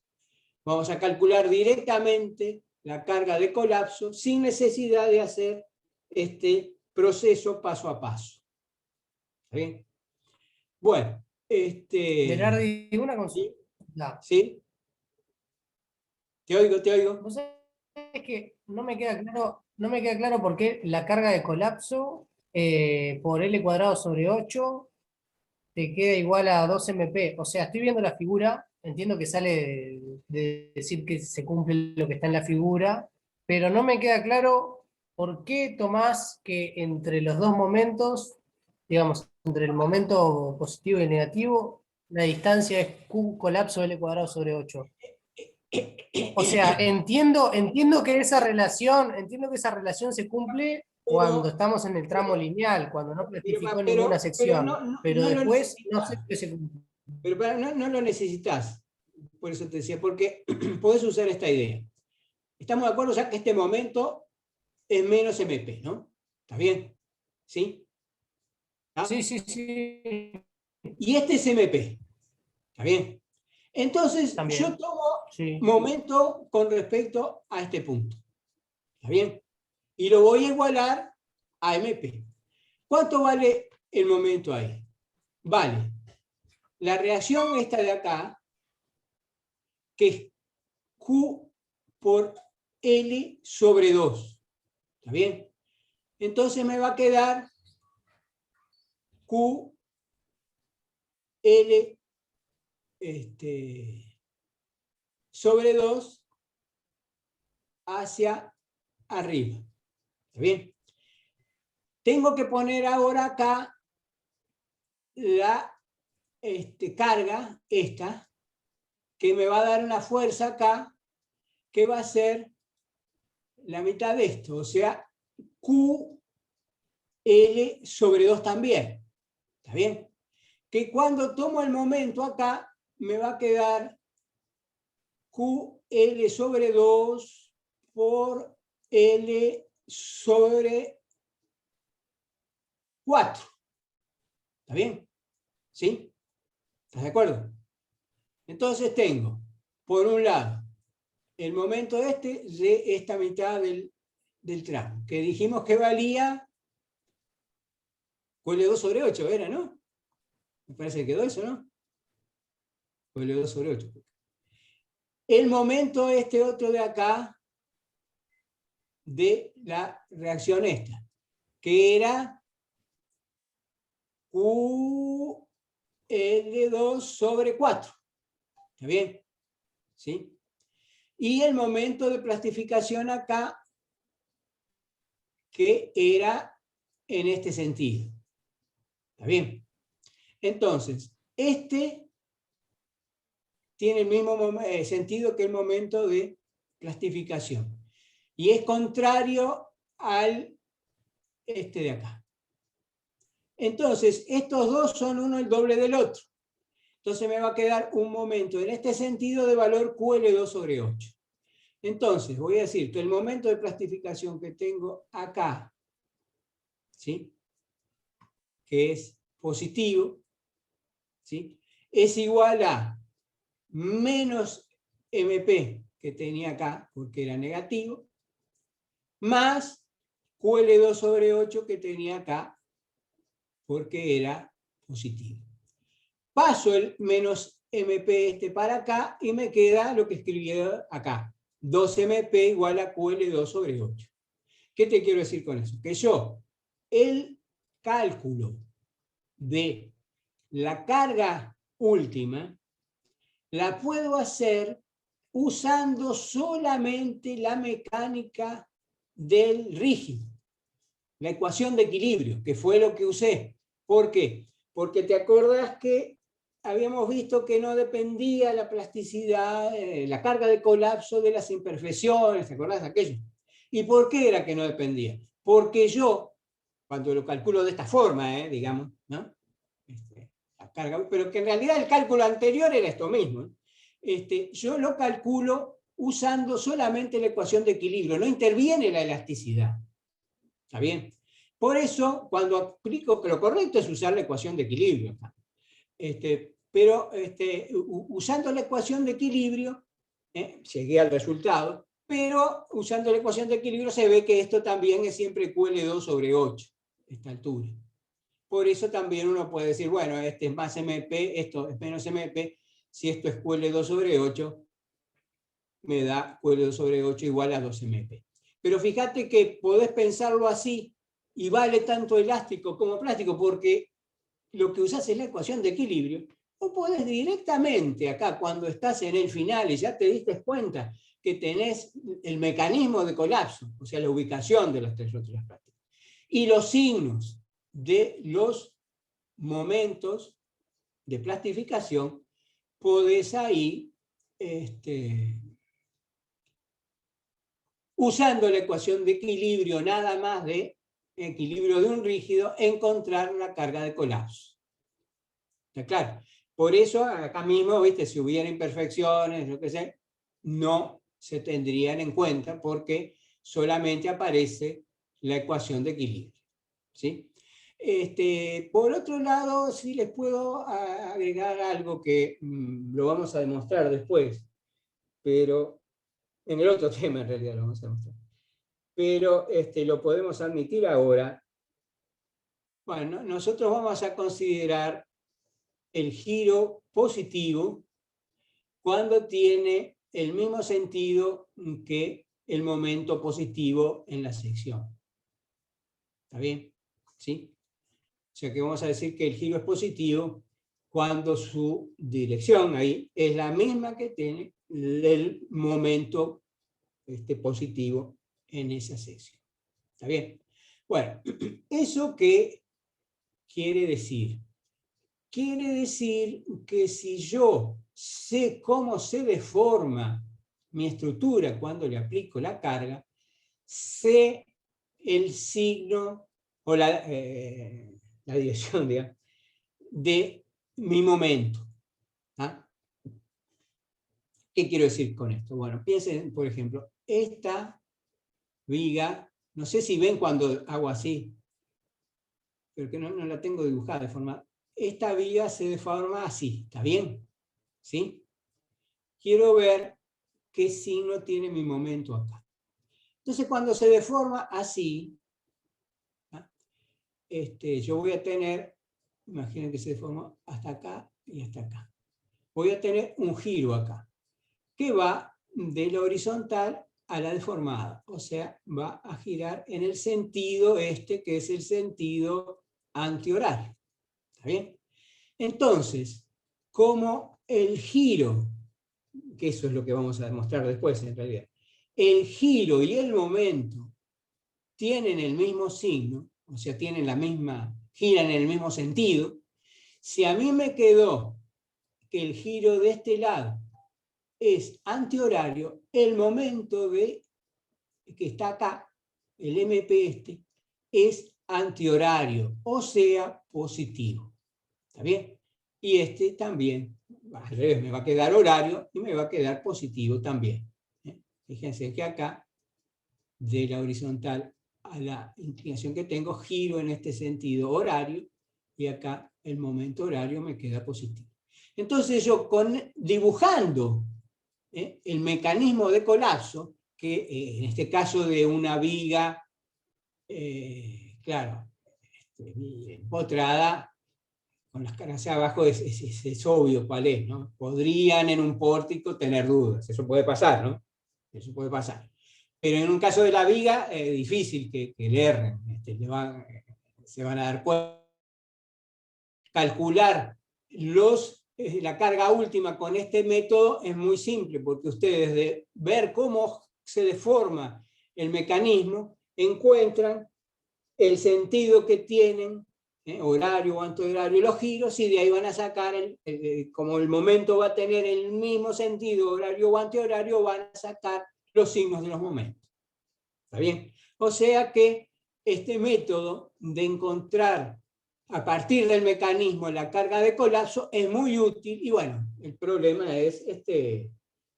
Vamos a calcular directamente la carga de colapso sin necesidad de hacer este proceso paso a paso. ¿Está bien? Bueno, Gerardi, una ¿sí? consulta. ¿Sí? Te oigo, te oigo. ¿Vos sabés que no me queda claro por qué la carga de colapso por L² sobre 8 te queda igual a 2 MP? O sea, estoy viendo la figura, entiendo que sale de decir que se cumple lo que está en la figura, pero no me queda claro por qué tomás que entre los dos momentos, digamos, entre el momento positivo y el negativo, la distancia es Q colapso L² sobre 8. O sea, entiendo que esa relación se cumple cuando estamos en el tramo lineal, cuando no plastificó ninguna sección, pero después no sé qué se cumple. Pero no lo necesitas. Por eso te decía, porque podés usar esta idea. Estamos de acuerdo ya que este momento es menos MP, ¿no? ¿Está bien? ¿Sí? ¿Ah? Sí, sí, sí. Y este es MP. ¿Está bien? Entonces, También. yo tomo Sí. momento con respecto a este punto. ¿Está bien? Y lo voy a igualar a MP. ¿Cuánto vale el momento ahí? Vale la reacción esta de acá, que es Q por L sobre 2. ¿Está bien? Entonces me va a quedar Q, L sobre 2 hacia arriba. ¿Está bien? Tengo que poner ahora acá la carga, esta, que me va a dar una fuerza acá, que va a ser la mitad de esto, o sea, QL sobre 2 también. ¿Está bien? Que cuando tomo el momento acá, me va a quedar QL sobre 2 por L sobre 4. ¿Está bien? ¿Sí? ¿Estás de acuerdo? Entonces tengo, por un lado, el momento de esta mitad del tramo, que dijimos que valía QL2 sobre 8, era, ¿no? Me parece que quedó eso, ¿no? QL2 sobre 8. El momento otro de acá, de la reacción esta, que era QL2 sobre 4. ¿Está bien? ¿Sí? Y el momento de plastificación acá, que era en este sentido. ¿Está bien? Entonces, tiene el mismo sentido que el momento de plastificación. Y es contrario al de acá. Entonces, estos dos son uno el doble del otro. Entonces me va a quedar un momento en este sentido de valor QL2 sobre 8. Entonces, voy a decir que el momento de plastificación que tengo acá, ¿sí?, que es positivo, ¿sí?, es igual a menos MP que tenía acá, porque era negativo, más QL2 sobre 8 que tenía acá, porque era positivo. Paso el menos MP para acá y me queda lo que escribí acá. 2MP igual a QL2 sobre 8. ¿Qué te quiero decir con eso? Que yo, el cálculo de la carga última, la puedo hacer usando solamente la mecánica del rígido, la ecuación de equilibrio, que fue lo que usé. ¿Por qué? Porque te acordás que habíamos visto que no dependía la plasticidad, la carga de colapso de las imperfecciones, ¿te acordás de aquello? ¿Y por qué era que no dependía? Porque yo, cuando lo calculo de esta forma, digamos, ¿no?, la carga, pero que en realidad el cálculo anterior era esto mismo, yo lo calculo usando solamente la ecuación de equilibrio, no interviene la elasticidad. ¿Está bien? Por eso, cuando aplico, que lo correcto es usar la ecuación de equilibrio. Pero usando la ecuación de equilibrio, llegué al resultado, pero usando la ecuación de equilibrio se ve que esto también es siempre QL2 sobre 8, esta altura. Por eso también uno puede decir, bueno, este es más MP, esto es menos MP, si esto es QL2 sobre 8, me da QL2 sobre 8 igual a 2MP. Pero fíjate que podés pensarlo así y vale tanto elástico como plástico, porque lo que usás es la ecuación de equilibrio, o podés directamente acá, cuando estás en el final y ya te diste cuenta que tenés el mecanismo de colapso, o sea, la ubicación de las tres rótulas plásticas, y los signos de los momentos de plastificación, podés ahí, usando la ecuación de equilibrio, nada más de equilibrio de un rígido, encontrar la carga de colapso. ¿Está claro? Por eso acá mismo, ¿viste?, si hubiera imperfecciones, lo que sea, no se tendrían en cuenta porque solamente aparece la ecuación de equilibrio. ¿Sí? Por otro lado, sí les puedo agregar algo que lo vamos a demostrar después, pero en el otro tema en realidad lo vamos a demostrar. Pero lo podemos admitir ahora. Bueno, nosotros vamos a considerar el giro positivo cuando tiene el mismo sentido que el momento positivo en la sección. ¿Está bien? ¿Sí? O sea que vamos a decir que el giro es positivo cuando su dirección ahí es la misma que tiene el momento positivo en esa sección. ¿Está bien? Bueno, ¿eso qué quiere decir? Quiere decir que si yo sé cómo se deforma mi estructura cuando le aplico la carga, sé el signo o la dirección, digamos, de mi momento. ¿Ah? ¿Qué quiero decir con esto? Bueno, piensen, por ejemplo, esta viga, no sé si ven cuando hago así, pero que no la tengo dibujada de forma. Esta viga se deforma así, ¿está bien? ¿Sí? Quiero ver qué signo tiene mi momento acá. Entonces, cuando se deforma así, yo voy a tener, imaginen que se deforma hasta acá y hasta acá. Voy a tener un giro acá, que va de la horizontal a la deformada. O sea, va a girar en el sentido que es el sentido antihorario. ¿Está bien? Entonces, como el giro, que eso es lo que vamos a demostrar después en realidad, el giro y el momento tienen el mismo signo, o sea, tienen la misma, giran en el mismo sentido, si a mí me quedó que el giro de este lado es antihorario, el momento que está acá, el MP es antihorario, o sea, positivo. ¿Está bien? Y también, al revés, me va a quedar horario y me va a quedar positivo también. Fíjense que acá, de la horizontal a la inclinación que tengo, giro en este sentido horario, y acá el momento horario me queda positivo. Entonces yo dibujando el mecanismo de colapso, que en este caso de una viga, claro, empotrada, con las caras hacia abajo es obvio cuál es, ¿no? Podrían en un pórtico tener dudas, eso puede pasar, ¿no? Eso puede pasar. Pero en un caso de la viga, difícil que le erren, se van a dar cuenta. Calcular la carga última con este método es muy simple, porque ustedes de ver cómo se deforma el mecanismo, encuentran el sentido que tienen, horario o antihorario, los giros, y de ahí van a sacar, como el momento va a tener el mismo sentido, horario o antihorario, van a sacar los signos de los momentos. ¿Está bien? O sea que este método de encontrar a partir del mecanismo la carga de colapso es muy útil, y bueno, el problema es,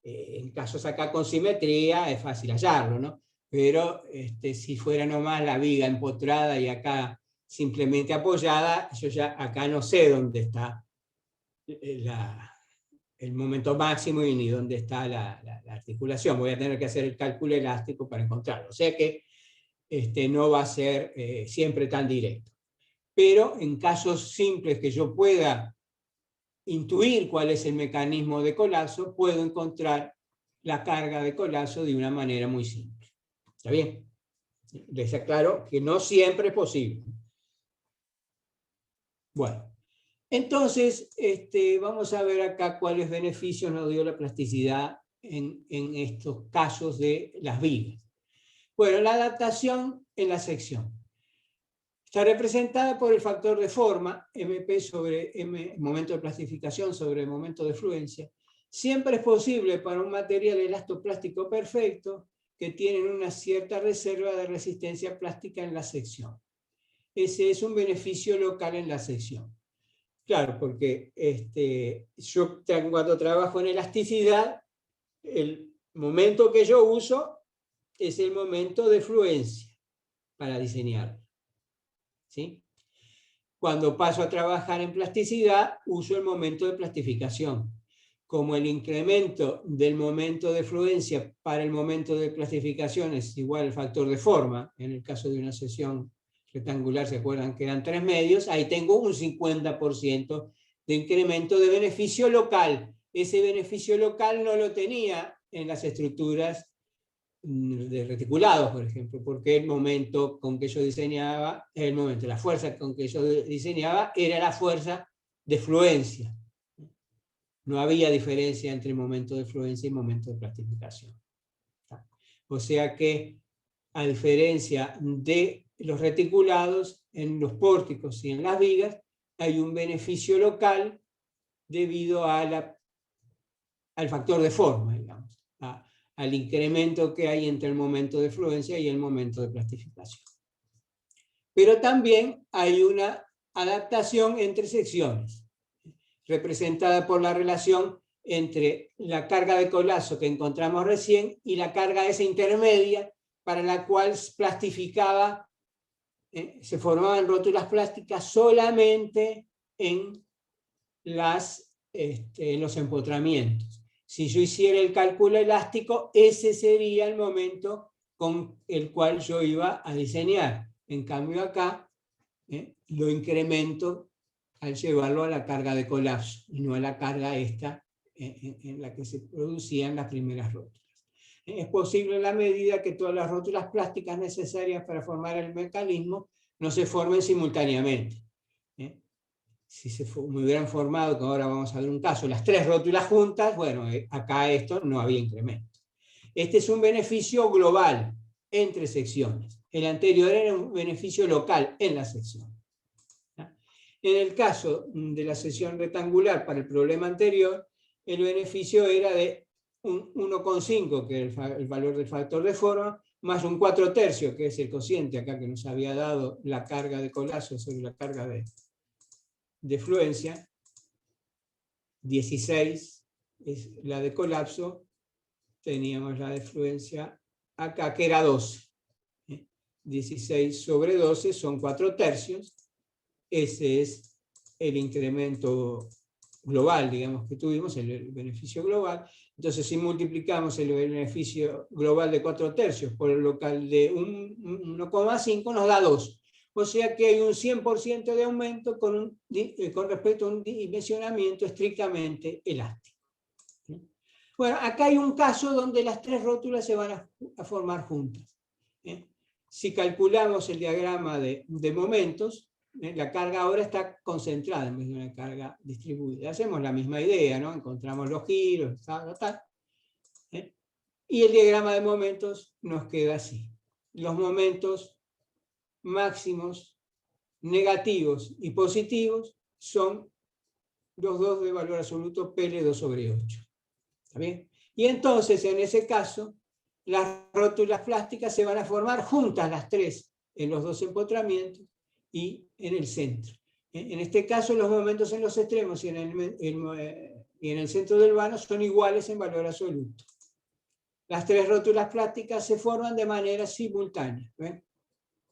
en casos acá con simetría, es fácil hallarlo, ¿no? Pero si fuera nomás la viga empotrada y acá simplemente apoyada, yo ya acá no sé dónde está el momento máximo y ni dónde está la articulación. Voy a tener que hacer el cálculo elástico para encontrarlo. O sea que no va a ser siempre tan directo. Pero en casos simples que yo pueda intuir cuál es el mecanismo de colapso, puedo encontrar la carga de colapso de una manera muy simple. ¿Está bien? Les aclaro que no siempre es posible. Bueno, entonces vamos a ver acá cuáles beneficios nos dio la plasticidad en estos casos de las vigas. Bueno, la adaptación en la sección está representada por el factor de forma, MP sobre M, momento de plastificación sobre momento de fluencia. Siempre es posible para un material elastoplástico perfecto que tienen una cierta reserva de resistencia plástica en la sección. Ese es un beneficio local en la sección. Claro, porque yo cuando trabajo en elasticidad, el momento que yo uso es el momento de fluencia para diseñar. ¿Sí? Cuando paso a trabajar en plasticidad, uso el momento de plastificación. Como el incremento del momento de fluencia para el momento de plastificación es igual al factor de forma, en el caso de una sección rectangular, ¿se acuerdan que eran 3 medios? Ahí tengo un 50% de incremento de beneficio local. Ese beneficio local no lo tenía en las estructuras de reticulados, por ejemplo, porque el momento con que yo diseñaba, la fuerza con que yo diseñaba era la fuerza de fluencia. No había diferencia entre momento de fluencia y momento de plastificación. O sea que, a diferencia de los reticulados, en los pórticos y en las vigas, hay un beneficio local debido al factor de forma, digamos, al incremento que hay entre el momento de fluencia y el momento de plastificación. Pero también hay una adaptación entre secciones, representada por la relación entre la carga de colapso que encontramos recién y la carga esa intermedia para la cual plastificaba, se formaban rótulas plásticas solamente en los empotramientos. Si yo hiciera el cálculo elástico, ese sería el momento con el cual yo iba a diseñar. En cambio acá, lo incremento al llevarlo a la carga de colapso, y no a la carga esta en la que se producían las primeras rótulas. Es posible en la medida que todas las rótulas plásticas necesarias para formar el mecanismo no se formen simultáneamente. Si se me hubieran formado, que ahora vamos a ver un caso, las 3 rótulas juntas, bueno, acá esto no había incremento. Este es un beneficio global entre secciones. El anterior era un beneficio local en la sección. En el caso de la sección rectangular, para el problema anterior, el beneficio era de un 1,5, que es el valor del factor de forma, más un 4/3, que es el cociente acá que nos había dado la carga de colapso sobre la carga de fluencia. 16 es la de colapso, teníamos la de fluencia acá, que era 12. 16 sobre 12 son 4/3. Ese es el incremento global, digamos, que tuvimos, el beneficio global. Entonces, si multiplicamos el beneficio global de 4/3 por el local de 1,5, nos da 2. O sea que hay un 100% de aumento con respecto a un dimensionamiento estrictamente elástico. Bueno, acá hay un caso donde las 3 rótulas se van a formar juntas. Si calculamos el diagrama de momentos, la carga ahora está concentrada en vez de una carga distribuida. Hacemos la misma idea, ¿no? Encontramos los giros, tal. Y el diagrama de momentos nos queda así. Los momentos máximos negativos y positivos son los dos de valor absoluto PL2 sobre 8. ¿Está bien? Y entonces, en ese caso, las rótulas plásticas se van a formar juntas las 3 en los 2 empotramientos y en el centro. En este caso, los momentos en los extremos y en el centro del vano son iguales en valor absoluto. Las 3 rótulas plásticas se forman de manera simultánea. ¿Ven?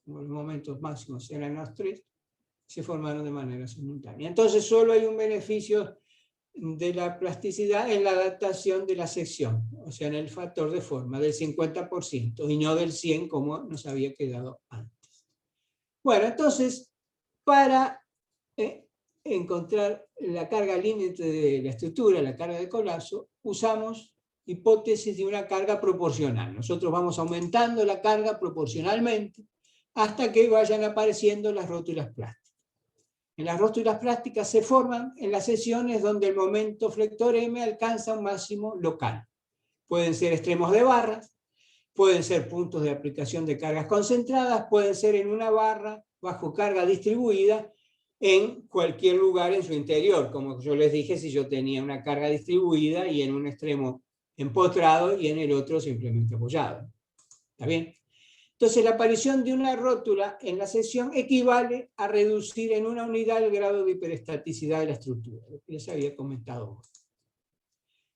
Los momentos máximos eran los 3, se formaron de manera simultánea. Entonces, solo hay un beneficio de la plasticidad en la adaptación de la sección, o sea, en el factor de forma del 50% y no del 100% como nos había quedado antes. Bueno, entonces, para encontrar la carga límite de la estructura, la carga de colapso, usamos hipótesis de una carga proporcional. Nosotros vamos aumentando la carga proporcionalmente hasta que vayan apareciendo las rótulas plásticas. En las rótulas plásticas se forman en las secciones donde el momento flector M alcanza un máximo local. Pueden ser extremos de barras, pueden ser puntos de aplicación de cargas concentradas, pueden ser en una barra bajo carga distribuida en cualquier lugar en su interior. Como yo les dije, si yo tenía una carga distribuida y en un extremo empotrado y en el otro simplemente apoyado. ¿Está bien? Entonces, la aparición de una rótula en la sección equivale a reducir en una unidad el grado de hiperestaticidad de la estructura, lo que les había comentado.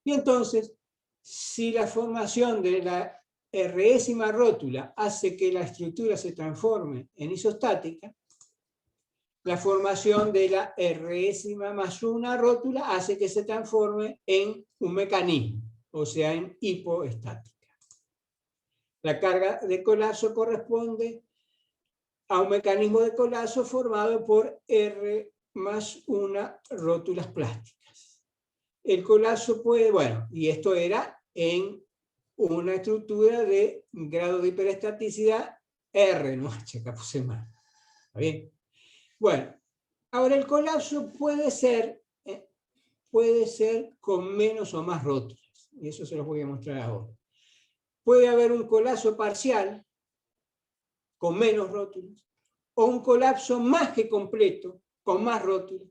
Y entonces, si la formación de la R-ésima rótula hace que la estructura se transforme en isostática, la formación de la R-ésima más una rótula hace que se transforme en un mecanismo, o sea, en hipoestática. La carga de colapso corresponde a un mecanismo de colapso formado por R más una rótulas plásticas. El colapso puede, bueno, y esto era en una estructura de grado de hiperestaticidad R, no, acá puse mal. ¿Está bien? Bueno, ahora el colapso puede ser con menos o más rótulas, y eso se los voy a mostrar ahora. Puede haber un colapso parcial con menos rótulas, o un colapso más que completo con más rótulas,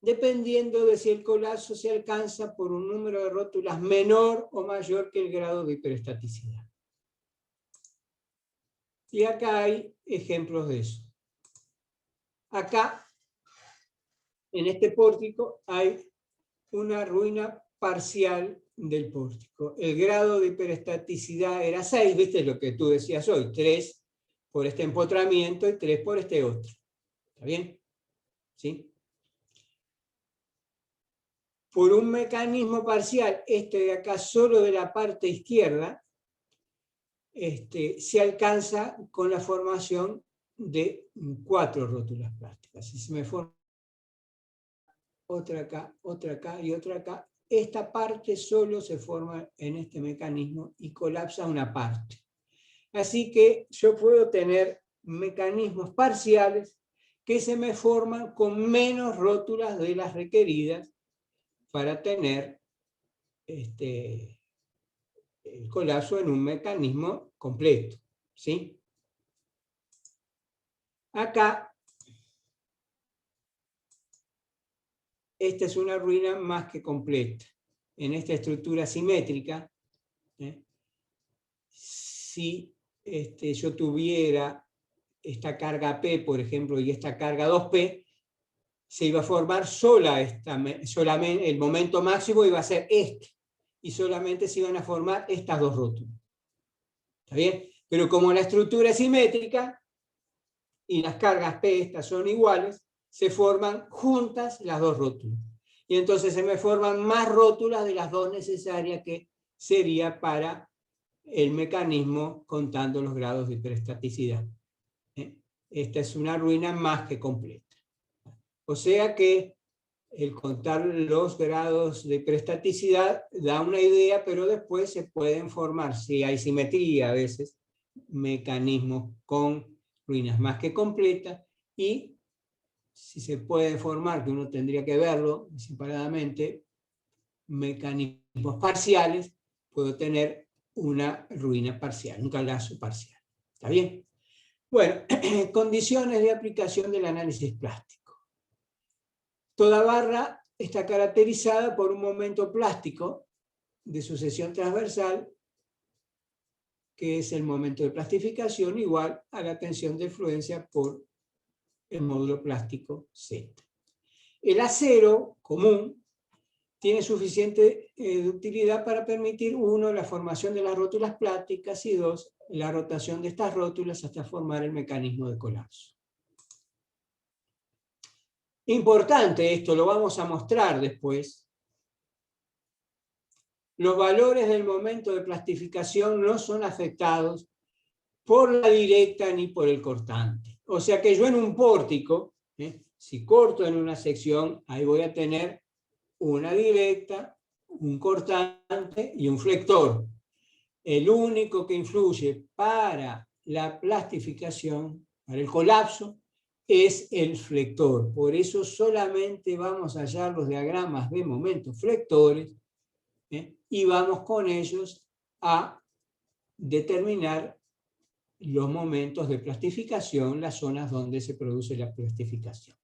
dependiendo de si el colapso se alcanza por un número de rótulas menor o mayor que el grado de hiperestaticidad. Y acá hay ejemplos de eso. Acá, en este pórtico, hay una ruina parcial del pórtico. El grado de hiperestaticidad era 6, ¿viste lo que tú decías hoy? 3 por este empotramiento y 3 por este otro. ¿Está bien? ¿Sí? Por un mecanismo parcial, este de acá solo de la parte izquierda, se alcanza con la formación de 4 rótulas plásticas. Si se me forma otra acá y otra acá, esta parte solo se forma en este mecanismo y colapsa una parte. Así que yo puedo tener mecanismos parciales que se me forman con menos rótulas de las requeridas para tener el colapso en un mecanismo completo. ¿Sí? Acá, esta es una ruina más que completa. En esta estructura simétrica, si yo tuviera esta carga P, por ejemplo, y esta carga 2P, se iba a formar solamente el momento máximo iba a ser este, y solamente se iban a formar estas dos rótulas. ¿Está bien? Pero como la estructura es simétrica, y las cargas P estas son iguales, se forman juntas las dos rótulas. Y entonces se me forman más rótulas de las dos necesarias que sería para el mecanismo contando los grados de hiperestaticidad. Esta es una ruina más que completa. O sea que el contar los grados de hiperestaticidad da una idea, pero después se pueden formar, si hay simetría a veces, mecanismos con ruinas más que completas, y si se puede formar, que uno tendría que verlo separadamente, mecanismos parciales, puedo tener una ruina parcial, un colapso parcial. ¿Está bien? Bueno, condiciones de aplicación del análisis plástico. Toda barra está caracterizada por un momento plástico de sucesión transversal, que es el momento de plastificación igual a la tensión de fluencia por el módulo plástico Z. El acero común tiene suficiente ductilidad para permitir, 1, la formación de las rótulas plásticas, y 2, la rotación de estas rótulas hasta formar el mecanismo de colapso. Importante esto, lo vamos a mostrar después. Los valores del momento de plastificación no son afectados por la directa ni por el cortante. O sea que yo en un pórtico, si corto en una sección, ahí voy a tener una directa, un cortante y un flector. El único que influye para la plastificación, para el colapso, es el flector. Por eso solamente vamos a hallar los diagramas de momentos flectores, y vamos con ellos a determinar los momentos de plastificación, las zonas donde se produce la plastificación.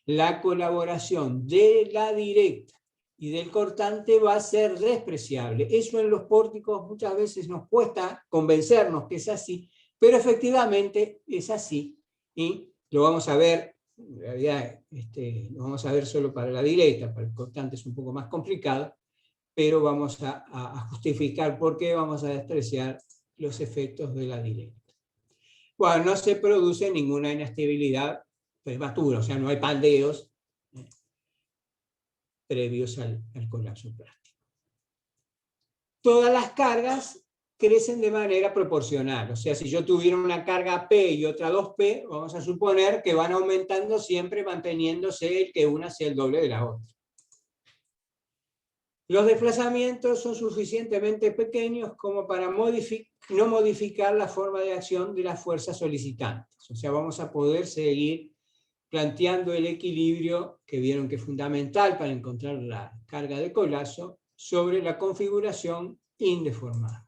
La colaboración de la directa y del cortante va a ser despreciable. Eso en los pórticos muchas veces nos cuesta convencernos que es así, pero efectivamente es así, y lo vamos a ver, en realidad lo vamos a ver solo para la directa, para el cortante es un poco más complicado, pero vamos a justificar por qué vamos a despreciar los efectos de la directa. Bueno, no se produce ninguna inestabilidad prematura, o sea, no hay pandeos previos al colapso plástico. Todas las cargas crecen de manera proporcional, o sea, si yo tuviera una carga P y otra 2P, vamos a suponer que van aumentando siempre manteniéndose el que una sea el doble de la otra. Los desplazamientos son suficientemente pequeños como para no modificar la forma de acción de las fuerzas solicitantes. O sea, vamos a poder seguir planteando el equilibrio que vieron que es fundamental para encontrar la carga de colapso sobre la configuración indeformada.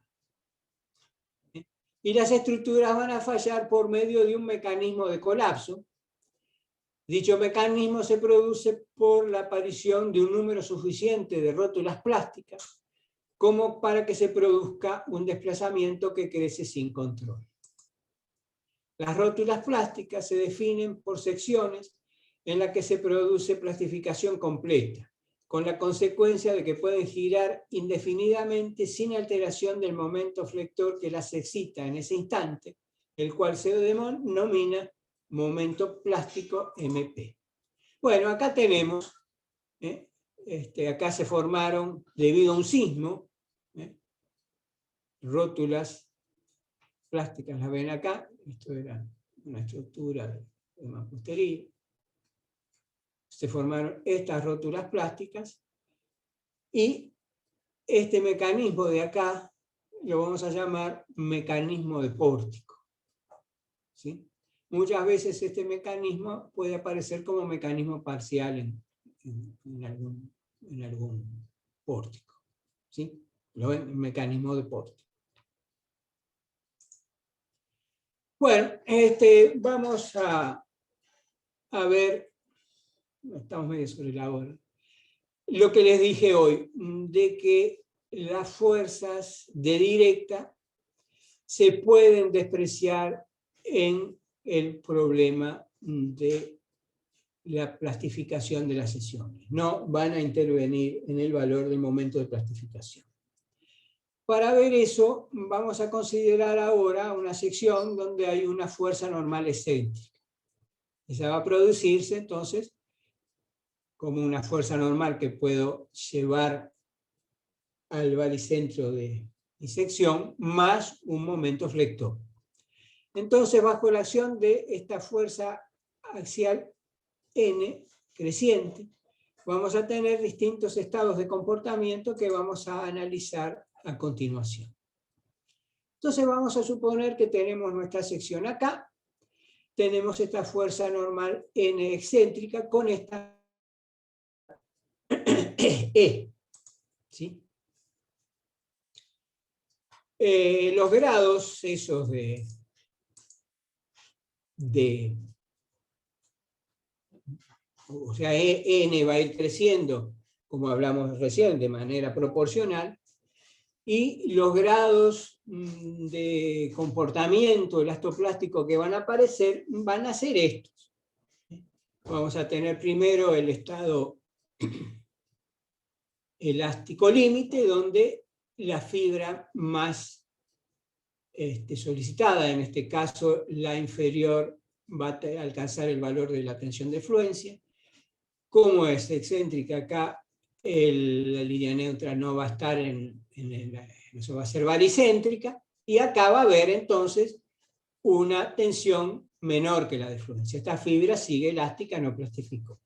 Y las estructuras van a fallar por medio de un mecanismo de colapso. Dicho mecanismo se produce por la aparición de un número suficiente de rótulas plásticas como para que se produzca un desplazamiento que crece sin control. Las rótulas plásticas se definen por secciones en las que se produce plastificación completa, con la consecuencia de que pueden girar indefinidamente sin alteración del momento flector que las excita en ese instante, el cual se denomina momento plástico MP. Bueno, acá tenemos, acá se formaron, debido a un sismo, rótulas plásticas, la ven acá, esto era una estructura de mampostería. Se formaron estas rótulas plásticas y este mecanismo de acá lo vamos a llamar mecanismo de pórtico. ¿Sí? Muchas veces este mecanismo puede aparecer como mecanismo parcial en algún pórtico. ¿Sí? Lo ven, el mecanismo de pórtico. Bueno, vamos a ver, estamos medio sobre la hora, lo que les dije hoy, de que las fuerzas de directa se pueden despreciar en el problema de la plastificación de las sesiones. No van a intervenir en el valor del momento de plastificación. Para ver eso, vamos a considerar ahora una sección donde hay una fuerza normal excéntrica. Esa va a producirse, entonces, como una fuerza normal que puedo llevar al baricentro de mi sección, más un momento flector. Entonces, bajo la acción de esta fuerza axial N creciente, vamos a tener distintos estados de comportamiento que vamos a analizar a continuación. Entonces vamos a suponer que tenemos nuestra sección acá, tenemos esta fuerza normal N excéntrica con esta E. ¿Sí? Los grados esos o sea, N va a ir creciendo, como hablamos recién, de manera proporcional, y los grados de comportamiento elastoplástico que van a aparecer van a ser estos. Vamos a tener primero el estado elástico límite, donde la fibra más solicitada, en este caso la inferior, va a alcanzar el valor de la tensión de fluencia. Como es excéntrica acá, la línea neutra no va a estar eso va a ser baricéntrica, y acá va a haber entonces una tensión menor que la de fluencia. Esta fibra sigue elástica, no plastificó.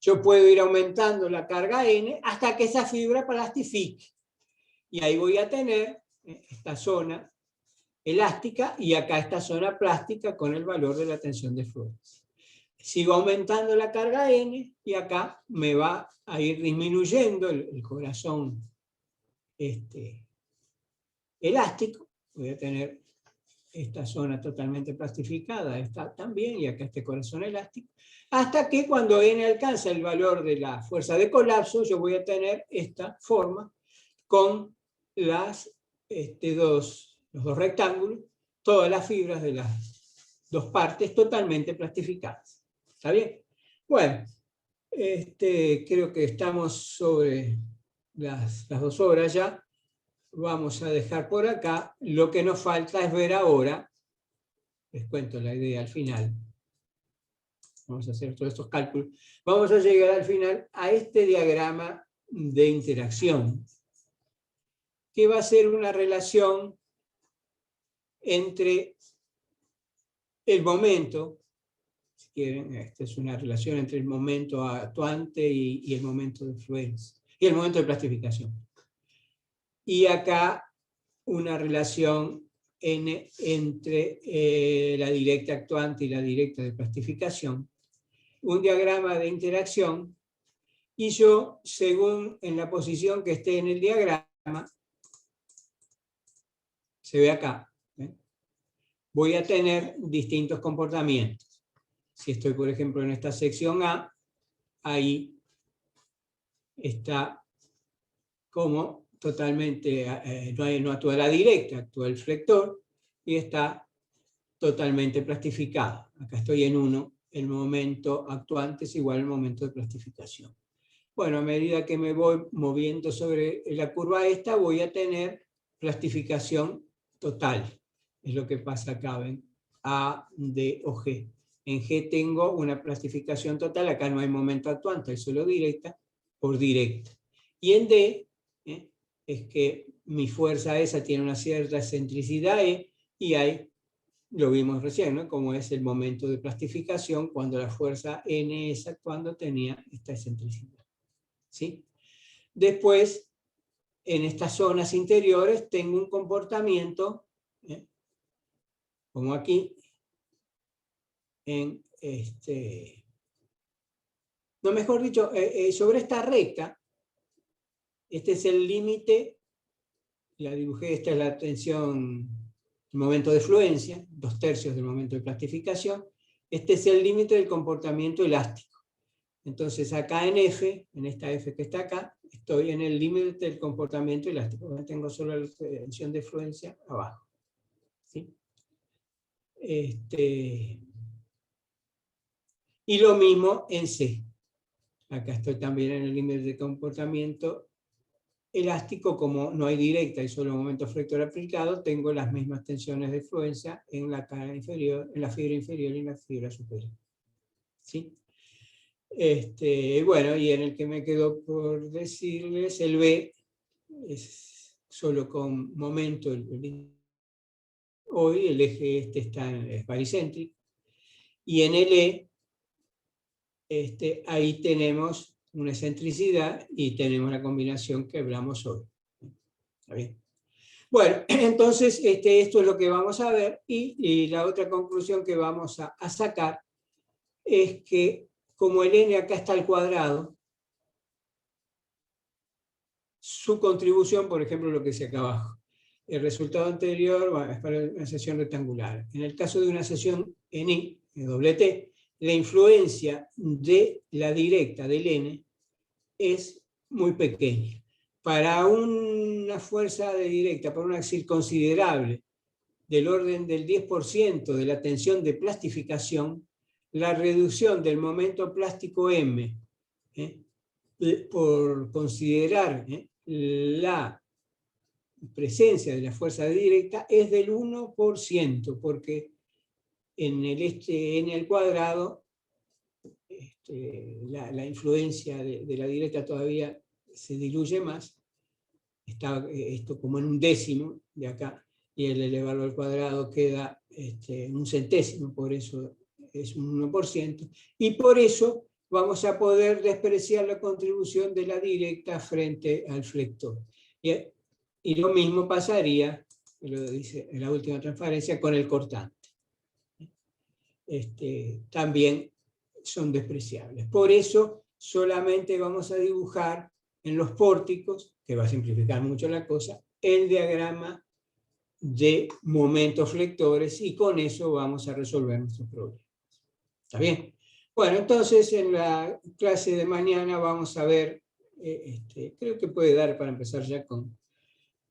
Yo puedo ir aumentando la carga N hasta que esa fibra plastifique. Y ahí voy a tener esta zona elástica y acá esta zona plástica con el valor de la tensión de fluencia. Sigo aumentando la carga N y acá me va a ir disminuyendo el corazón elástico. Voy a tener esta zona totalmente plastificada, esta también, y acá este corazón elástico, hasta que cuando N alcanza el valor de la fuerza de colapso, yo voy a tener esta forma con los dos rectángulos, todas las fibras de las dos partes totalmente plastificadas. ¿Está bien? Bueno, creo que estamos sobre las 2 horas ya. Vamos a dejar por acá. Lo que nos falta es ver ahora, les cuento la idea al final. Vamos a hacer todos estos cálculos. Vamos a llegar al final a este diagrama de interacción, que va a ser una relación entre el momento, si quieren, esta es una relación entre el momento actuante y el momento de fluencia. y el momento de plastificación. Y acá una relación entre la directa actuante y la directa de plastificación, un diagrama de interacción, y yo, según en la posición que esté en el diagrama, se ve acá, voy a tener distintos comportamientos. Si estoy, por ejemplo, en esta sección A, ahí está como totalmente, no actúa la directa, actúa el flector, y está totalmente plastificado. Acá estoy en 1, el momento actuante es igual al momento de plastificación. Bueno, a medida que me voy moviendo sobre la curva esta, voy a tener plastificación total. Es lo que pasa acá, ¿ven? A, D o G. En G tengo una plastificación total, acá no hay momento actuante, hay solo directa por directa. Y en D, es que mi fuerza esa tiene una cierta excentricidad y hay, lo vimos recién, ¿no? Como es el momento de plastificación cuando la fuerza N es actuando tenía esta excentricidad. ¿Sí? Después, en estas zonas interiores tengo un comportamiento, como aquí, no, mejor dicho, sobre esta recta, este es el límite, la dibujé, esta es la tensión, el momento de fluencia, 2/3 del momento de plastificación, este es el límite del comportamiento elástico. Entonces acá en F, en esta F que está acá, estoy en el límite del comportamiento elástico, tengo solo la tensión de fluencia abajo. ¿Sí? Y lo mismo en C. Acá estoy también en el límite de comportamiento elástico, como no hay directa y solo momento flector aplicado, tengo las mismas tensiones de fluencia en la cara inferior, en la fibra inferior y en la fibra superior. ¿Sí? Bueno, y en el que me quedó por decirles, el B es solo con momento, hoy el eje es baricéntrico, y en el E, ahí tenemos una excentricidad y tenemos la combinación que hablamos hoy. ¿Está bien? Bueno, entonces esto es lo que vamos a ver, y la otra conclusión que vamos a sacar es que como el N acá está al cuadrado, su contribución, por ejemplo, lo que dice acá abajo, el resultado anterior es para una sección rectangular. En el caso de una sección NI, doble T, la influencia de la directa del N es muy pequeña. Para una fuerza de directa, para una axil considerable, del orden del 10% de la tensión de plastificación, la reducción del momento plástico M, por considerar la presencia de la fuerza directa, es del 1%, porque en el N al cuadrado, la influencia de la directa todavía se diluye más, está esto como en 1/10 de acá, y el elevarlo al cuadrado queda en 1/100, por eso es un 1%, y por eso vamos a poder despreciar la contribución de la directa frente al flector. Y lo mismo pasaría, lo dice en la última transparencia, con el cortante. También son despreciables. Por eso solamente vamos a dibujar en los pórticos, que va a simplificar mucho la cosa, el diagrama de momentos flectores, y con eso vamos a resolver nuestros problemas. ¿Está bien? Bueno, entonces en la clase de mañana vamos a ver, creo que puede dar para empezar ya con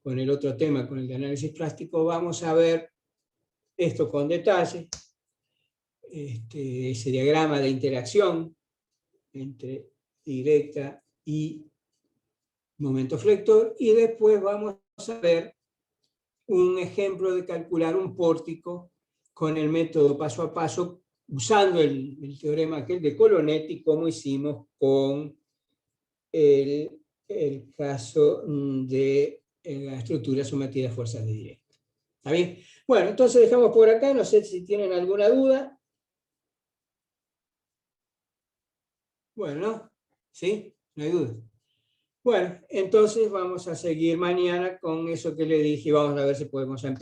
el otro tema, con el de análisis plástico, vamos a ver esto con detalle, ese diagrama de interacción entre directa y momento flector, y después vamos a ver un ejemplo de calcular un pórtico con el método paso a paso, usando el teorema aquel de Colonetti, como hicimos con el caso de la estructura sometida a fuerzas de directa. ¿Está bien? Bueno, entonces dejamos por acá, no sé si tienen alguna duda. Bueno, ¿sí? No hay duda. Bueno, entonces vamos a seguir mañana con eso que le dije y vamos a ver si podemos empezar.